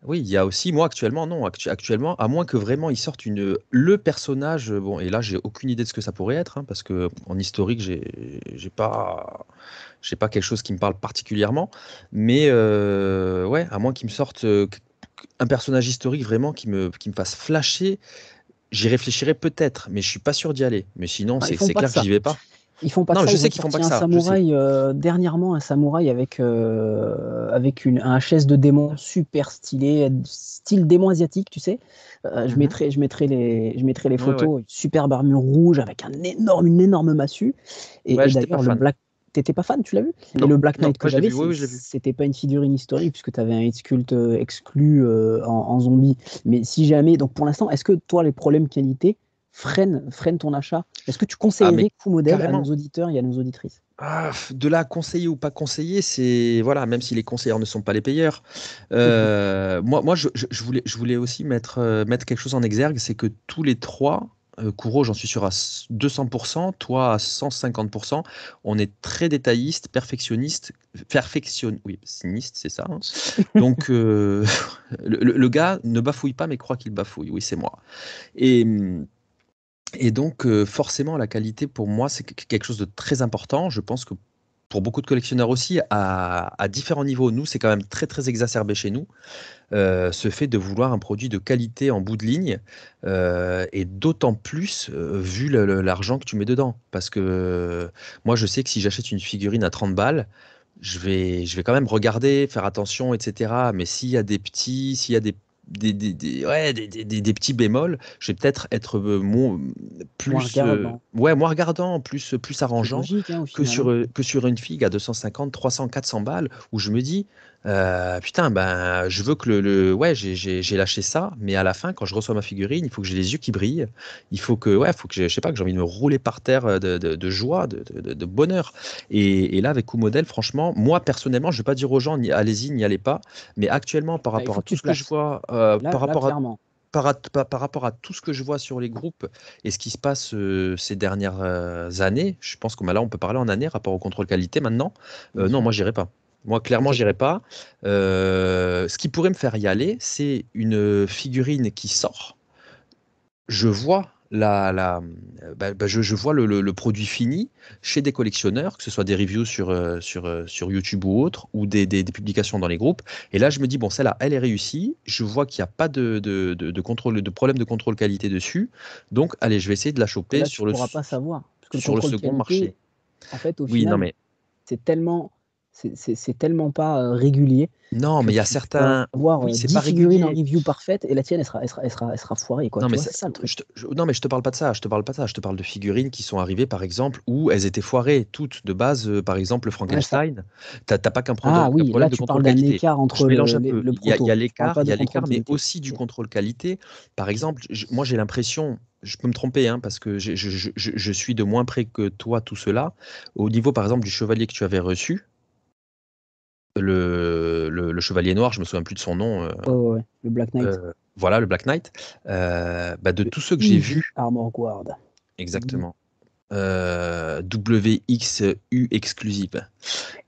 oui, il y a aussi, moi actuellement, non, actuellement, à moins que vraiment ils sortent le personnage, bon, et là j'ai aucune idée de ce que ça pourrait être, hein, parce que en historique, j'ai pas quelque chose qui me parle particulièrement, mais ouais, à moins qu'ils me sortent un personnage historique vraiment qui me fasse flasher, j'y réfléchirais peut-être, mais je suis pas sûr d'y aller. Mais sinon, Non, ils font c'est pas que clair que ça. j'y vais pas. Ils font pas que Non, ça, je ils sais ont qu'ils font pas sorti que un ça, je sais. samouraï dernièrement, un samouraï avec un chaise de démon super stylé, style démon asiatique, tu sais. Mhm. Je mettrai les Ouais, ouais. photos, une superbe armure rouge avec une énorme massue. Ouais, Et j'étais pas d'ailleurs, le fan. Black. T'étais pas fan, tu l'as vu? Et Non, le Black Non, Knight que moi je l'ai j'avais, vu, oui, oui, je l'ai vu. c'était pas une figurine historique puisque tu avais un Headsculpt exclu en zombie. Mais si jamais, donc pour l'instant, est-ce que toi, les problèmes qualité freinent ton achat? Est-ce que tu Ah, mais conseillerais Q-Model à nos carrément. auditeurs et à nos auditrices? De là à conseiller ou pas conseiller, c'est voilà, même si les conseillers ne sont pas les payeurs. Moi, je voulais aussi mettre quelque chose en exergue, c'est que tous les trois, Kuro, j'en suis sûr à 200%, toi à 150%, on est très détailliste, oui, sinistre, c'est ça, hein. Donc, le gars ne bafouille pas, mais croit qu'il bafouille. Oui, c'est moi. Et, et donc, forcément, la qualité, pour moi, c'est quelque chose de très important. Je pense que pour beaucoup de collectionneurs aussi, à différents niveaux, nous, c'est quand même très, très exacerbé chez nous, ce fait de vouloir un produit de qualité en bout de ligne, et d'autant plus vu l'argent que tu mets dedans. Parce que moi, je sais que si j'achète une figurine à 30 balles, je vais quand même regarder, faire attention, etc. Mais s'il y a ouais, des petits bémols, je vais peut-être être Moins plus, regardant. ouais, moins regardant, plus C'est arrangeant logique, hein, au final. Hein. que sur une figue à 250, 300, 400 balles, où je me dis, Putain, ben, je veux que ouais, j'ai lâché ça, mais à la fin, quand je reçois ma figurine, il faut que j'ai les yeux qui brillent. Il faut que, ouais, faut que je sais pas, que j'ai envie de me rouler par terre de joie, de bonheur. Et là, avec Coup-Modèle, franchement, moi, personnellement, je vais pas dire aux gens, allez-y, n'y allez pas. Mais actuellement, par Bah, il rapport faut à que tout tu ce te que je places. vois, Là, clairement. par rapport à tout ce que je vois sur les groupes et ce qui se passe ces dernières années, je pense que bah, là, on peut parler en année, rapport au contrôle qualité maintenant. Bien Non, sûr. moi, j'irai pas. Moi, clairement, Ok. j'irai pas. Ce qui pourrait me faire y aller, c'est une figurine qui sort. Je vois je vois le produit fini chez des collectionneurs, que ce soit des reviews sur YouTube ou autre, ou des publications dans les groupes. Et là, je me dis, bon, celle-là, elle est réussie. Je vois qu'il n'y a pas de contrôle, de problème de contrôle qualité dessus. Donc, allez, je vais essayer de la Que choper là, tu pourras pas savoir. Parce que le sur le contrôle second qualité, marché. en fait, au Oui, non, final, mais c'est tellement, c'est tellement pas régulier non, que mais il y a tu peux certains. avoir Oui, c'est 10 pas figurines en régulier. review parfaite et la tienne, elle sera foirée, quoi. Non Tu mais, vois, c'est ça le truc. non, mais je te parle pas de ça, je te parle pas de ça, je te parle de figurines qui sont arrivées, par exemple, où elles étaient foirées, toutes, de base, par exemple, le Ouais, ça. Frankenstein, t'as pas Ah qu'un oui, problème là, de tu contrôle parles d'un qualité. écart Je entre mélange un peu, le il y proto. a Tu parles pas de contrôle l'écart, mais qualité. aussi du Ok. contrôle qualité. Par exemple, moi j'ai l'impression, je peux me tromper, hein, parce que je suis de moins près que toi tout cela, au niveau, par exemple, du chevalier que tu avais reçu, le chevalier noir, je me souviens plus de son nom, Ouais, ouais, ouais. Le Black Knight. voilà, le Black Knight, bah, de Le tous ceux que j'ai Heavy vus, Armor Guard. exactement. WXU exclusive.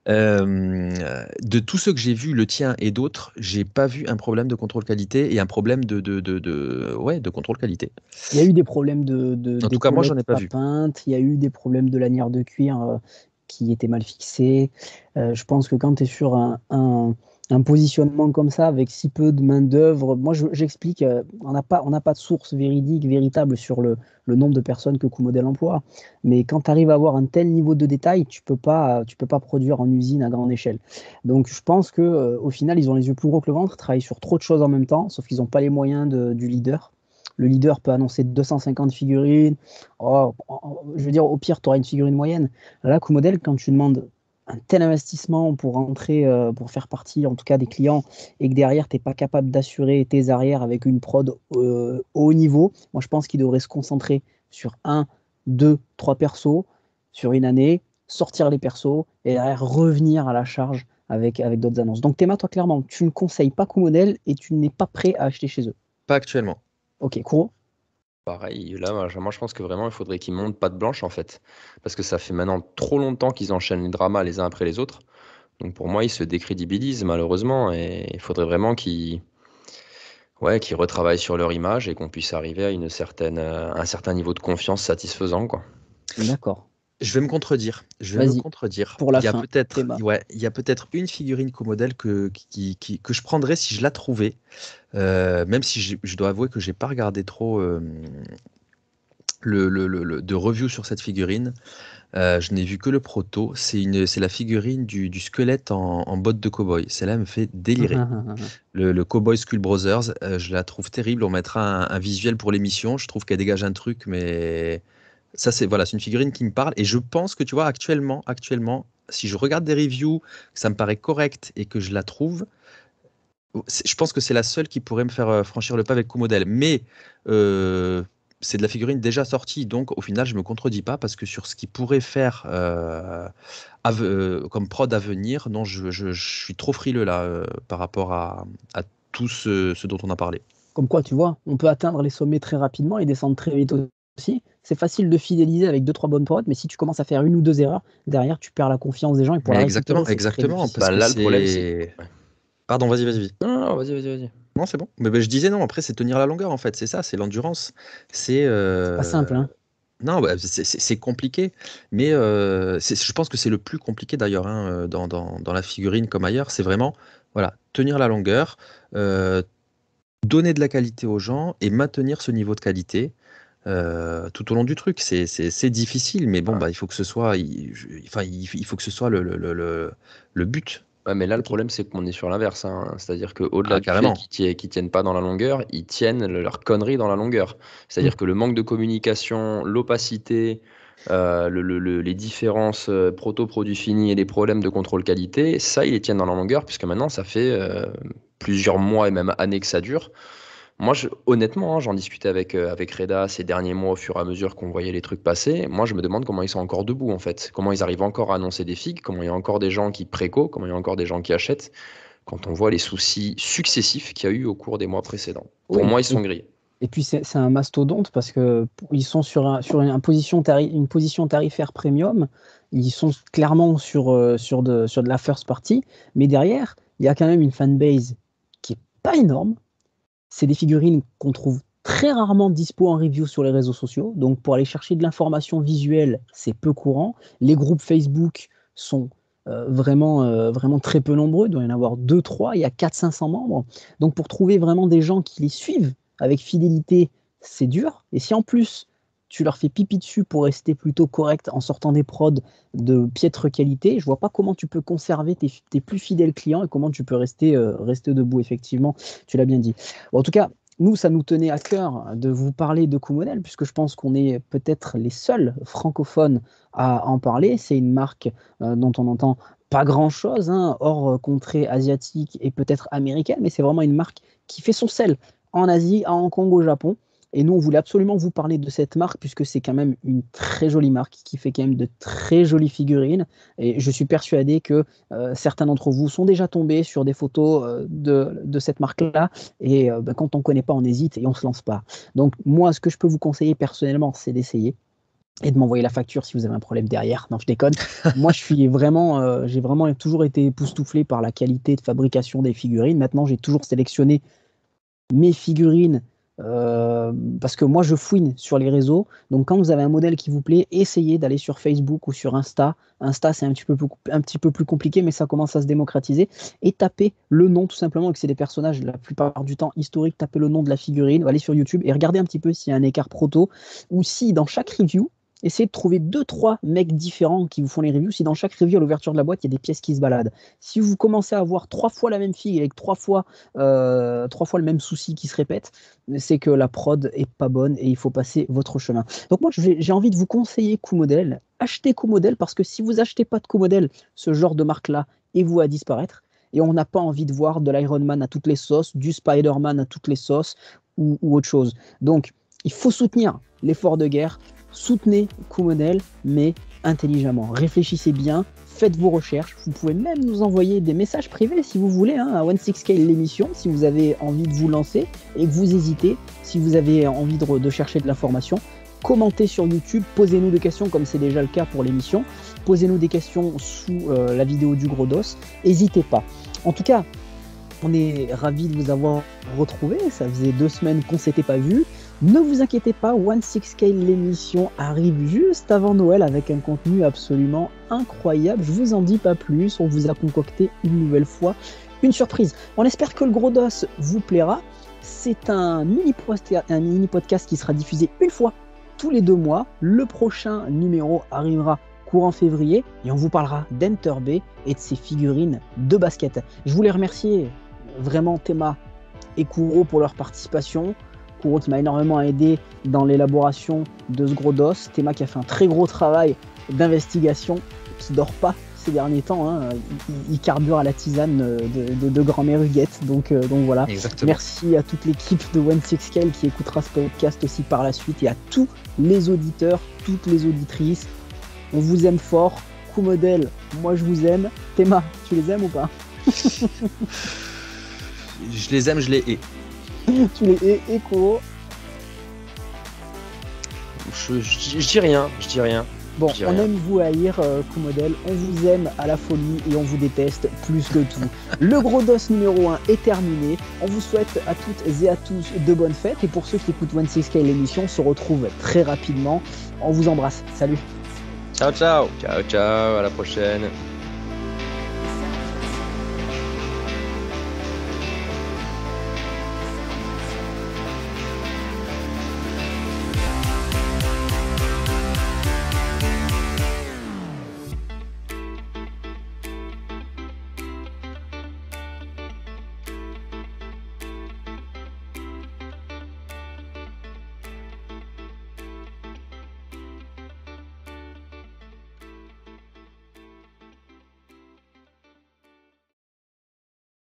De tous ceux que j'ai vus, le tien et d'autres, j'ai pas vu un problème de contrôle qualité et un problème ouais, de contrôle qualité. Il y a eu des problèmes En tout cas, moi, j'en ai d'épaulettes pas pas vu. peintes, il y a eu des problèmes de lanières de cuir qui étaient mal fixées. Je pense que quand tu es sur un positionnement comme ça, avec si peu de main-d'œuvre, moi j'explique, on n'a pas de source véridique, véritable sur le nombre de personnes que Coumodel emploie. Mais quand tu arrives à avoir un tel niveau de détail, tu peux pas produire en usine à grande échelle. Donc je pense que au final, ils ont les yeux plus gros que le ventre, travaillent sur trop de choses en même temps, sauf qu'ils n'ont pas les moyens du leader. Le leader peut annoncer 250 figurines. Oh, je veux dire, au pire, tu auras une figurine moyenne. Là, Coumodel, quand tu demandes un tel investissement pour entrer, pour faire partie en tout cas des clients, et que derrière, tu n'es pas capable d'assurer tes arrières avec une prod haut niveau, moi je pense qu'il devrait se concentrer sur un, deux, trois persos sur une année, sortir les persos et derrière revenir à la charge avec d'autres annonces. Donc Théma, toi clairement, tu ne conseilles pas Coumodel et tu n'es pas prêt à acheter chez eux. Pas actuellement. Ok, Kuro. Pareil, là, moi je pense que vraiment il faudrait qu'ils montent patte blanche en fait. Parce que ça fait maintenant trop longtemps qu'ils enchaînent les dramas les uns après les autres. Donc pour moi, ils se décrédibilisent malheureusement. Et il faudrait vraiment qu'ils retravaillent sur leur image et qu'on puisse arriver à un certain niveau de confiance satisfaisant, quoi. D'accord. Je vais me contredire. Je vais me Vas-y, contredire. pour la fin, Théma. Ouais, il y a peut-être une figurine co-modèle que je prendrais si je la trouvais. Même si je dois avouer que j'ai pas regardé trop de review sur cette figurine. Je n'ai vu que le proto. C'est la figurine du squelette en botte de cow-boy. Celle-là me fait délirer. Le Cowboy Skull Brothers, je la trouve terrible. On mettra un visuel pour l'émission. Je trouve qu'elle dégage un truc, mais ça, c'est voilà, c'est une figurine qui me parle. Et je pense que tu vois, actuellement, si je regarde des reviews, que ça me paraît correct et que je la trouve, je pense que c'est la seule qui pourrait me faire franchir le pas avec Coup-Modèle. Mais euh, c'est de la figurine déjà sortie, donc au final, je me contredis pas parce que sur ce qu'il pourrait faire comme prod à venir, non, je suis trop frileux là par rapport à tout ce dont on a parlé. Comme quoi, tu vois, on peut atteindre les sommets très rapidement et descendre très vite aussi. C'est facile de fidéliser avec deux, trois bonnes prods, mais si tu commences à faire une ou deux erreurs, derrière, tu perds la confiance des gens et pour la Mais récupérer, exactement, c'est très exactement, difficile. parce Bah que là, le problème, c'est. c'est. Ouais. Pardon, vas-y. Non, non, vas-y. Non, c'est bon. Mais ben, je disais non, après, c'est tenir la longueur, en fait. C'est ça, c'est l'endurance. C'est. C'est pas simple, hein. Non, bah, c'est compliqué, mais je pense que c'est le plus compliqué d'ailleurs hein, dans la figurine comme ailleurs. C'est vraiment voilà, tenir la longueur, euh, donner de la qualité aux gens et maintenir ce niveau de qualité tout au long du truc. C'est difficile, mais bon, Ah. bah, il faut que ce soit, il faut que ce soit le but. Ouais, mais là, le Ok. problème, c'est qu'on est sur l'inverse, hein. C'est-à-dire qu'au-delà Ah, du fait carrément. qu'ils tiennent pas dans la longueur, ils tiennent leur connerie dans la longueur. Mm. C'est-à-dire que le manque de communication, l'opacité, les différences proto-produits finis et les problèmes de contrôle qualité, ça, ils les tiennent dans la longueur, puisque maintenant, ça fait plusieurs mois et même années que ça dure. Moi, honnêtement, hein, j'en discutais avec Reda ces derniers mois au fur et à mesure qu'on voyait les trucs passer. Moi, je me demande comment ils sont encore debout, en fait. Comment ils arrivent encore à annoncer des figues, comment il y a encore des gens qui préco, comment il y a encore des gens qui achètent, quand on voit les soucis successifs qu'il y a eu au cours des mois précédents. Pour moi, ils sont grillés. Et puis c'est un mastodonte parce que ils sont sur une position tarifaire premium. Ils sont clairement sur de la first party, mais derrière, il y a quand même une fanbase qui est pas énorme. C'est des figurines qu'on trouve très rarement dispo en review sur les réseaux sociaux. Donc pour aller chercher de l'information visuelle, c'est peu courant. Les groupes Facebook sont vraiment très peu nombreux. Il doit y en avoir 2-3, il y a 400-500 membres. Donc pour trouver vraiment des gens qui les suivent avec fidélité, c'est dur. Et si en plus, tu leur fais pipi dessus pour rester plutôt correct en sortant des prods de piètre qualité, je vois pas comment tu peux conserver tes plus fidèles clients et comment tu peux rester debout, effectivement. Tu l'as bien dit. Bon, en tout cas, nous, ça nous tenait à cœur de vous parler de Coumodèle, puisque je pense qu'on est peut-être les seuls francophones à en parler. C'est une marque dont on entend pas grand-chose, hein, hors contrée asiatique et peut-être américaine, mais c'est vraiment une marque qui fait son sel en Asie, à Hong Kong, au Japon. Et nous, on voulait absolument vous parler de cette marque, puisque c'est quand même une très jolie marque qui fait quand même de très jolies figurines. Et je suis persuadé que certains d'entre vous sont déjà tombés sur des photos de cette marque-là. Et quand on ne connaît pas, on hésite et on ne se lance pas. Donc moi, ce que je peux vous conseiller personnellement, c'est d'essayer et de m'envoyer la facture si vous avez un problème derrière. Non, je déconne. Moi, j'ai vraiment toujours été époustouflé par la qualité de fabrication des figurines. Maintenant, j'ai toujours sélectionné mes figurines parce que moi je fouine sur les réseaux. Donc quand vous avez un modèle qui vous plaît, essayez d'aller sur Facebook ou sur Insta. C'est un petit peu plus compliqué, mais ça commence à se démocratiser, et tapez le nom tout simplement, et que c'est des personnages la plupart du temps historiques. Tapez le nom de la figurine, allez sur YouTube et regardez un petit peu s'il y a un écart proto, ou si dans chaque review, essayez de trouver 2-3 mecs différents qui vous font les reviews. Si dans chaque review, à l'ouverture de la boîte, il y a des pièces qui se baladent. Si vous commencez à avoir 3 fois la même figue avec 3 fois le même souci qui se répète, c'est que la prod est pas bonne et il faut passer votre chemin. Donc moi, j'ai envie de vous conseiller Coumodèle. Achetez Coumodèle, parce que si vous achetez pas de Coumodèle, ce genre de marque-là est voué à disparaître. Et on n'a pas envie de voir de l'Iron Man à toutes les sauces, du Spider-Man à toutes les sauces ou autre chose. Donc, il faut soutenir l'effort de guerre. Soutenez Coumodèle, mais intelligemment. Réfléchissez bien, faites vos recherches. Vous pouvez même nous envoyer des messages privés si vous voulez, hein, à 16Scale l'émission, si vous avez envie de vous lancer et que vous hésitez, si vous avez envie de chercher de l'information. Commentez sur YouTube, posez-nous des questions comme c'est déjà le cas pour l'émission. Posez-nous des questions sous la vidéo du Gros Dos. N'hésitez pas. En tout cas, on est ravis de vous avoir retrouvé. Ça faisait 2 semaines qu'on ne s'était pas vu. Ne vous inquiétez pas, 16Scale l'émission arrive juste avant Noël avec un contenu absolument incroyable. Je vous en dis pas plus, on vous a concocté une nouvelle fois une surprise. On espère que le Gros Dos vous plaira. C'est un mini podcast qui sera diffusé une fois tous les 2 mois. Le prochain numéro arrivera courant février et on vous parlera d'Enter Bay et de ses figurines de basket. Je voulais remercier vraiment Théma et Kuro pour leur participation. Kuro qui m'a énormément aidé dans l'élaboration de ce Gros Dos. Théma qui a fait un très gros travail d'investigation, qui dort pas ces derniers temps, hein. Il carbure à la tisane de grand-mère Huguette. Donc voilà. Exactement. Merci à toute l'équipe de 16Scale qui écoutera ce podcast aussi par la suite, et à tous les auditeurs, toutes les auditrices. On vous aime fort. Coumodèle, moi je vous aime. Théma, tu les aimes ou pas? Je les aime, je les hais. Tu les hais, Kuro? Je dis rien. Bon, on aime vous haïr, Coumodèle, on vous aime à la folie et on vous déteste plus que tout. Le Gros Dos numéro 1 est terminé. On vous souhaite à toutes et à tous de bonnes fêtes. Et pour ceux qui écoutent 16Scale l'émission, on se retrouve très rapidement. On vous embrasse. Salut. Ciao, ciao. Ciao, ciao. À la prochaine.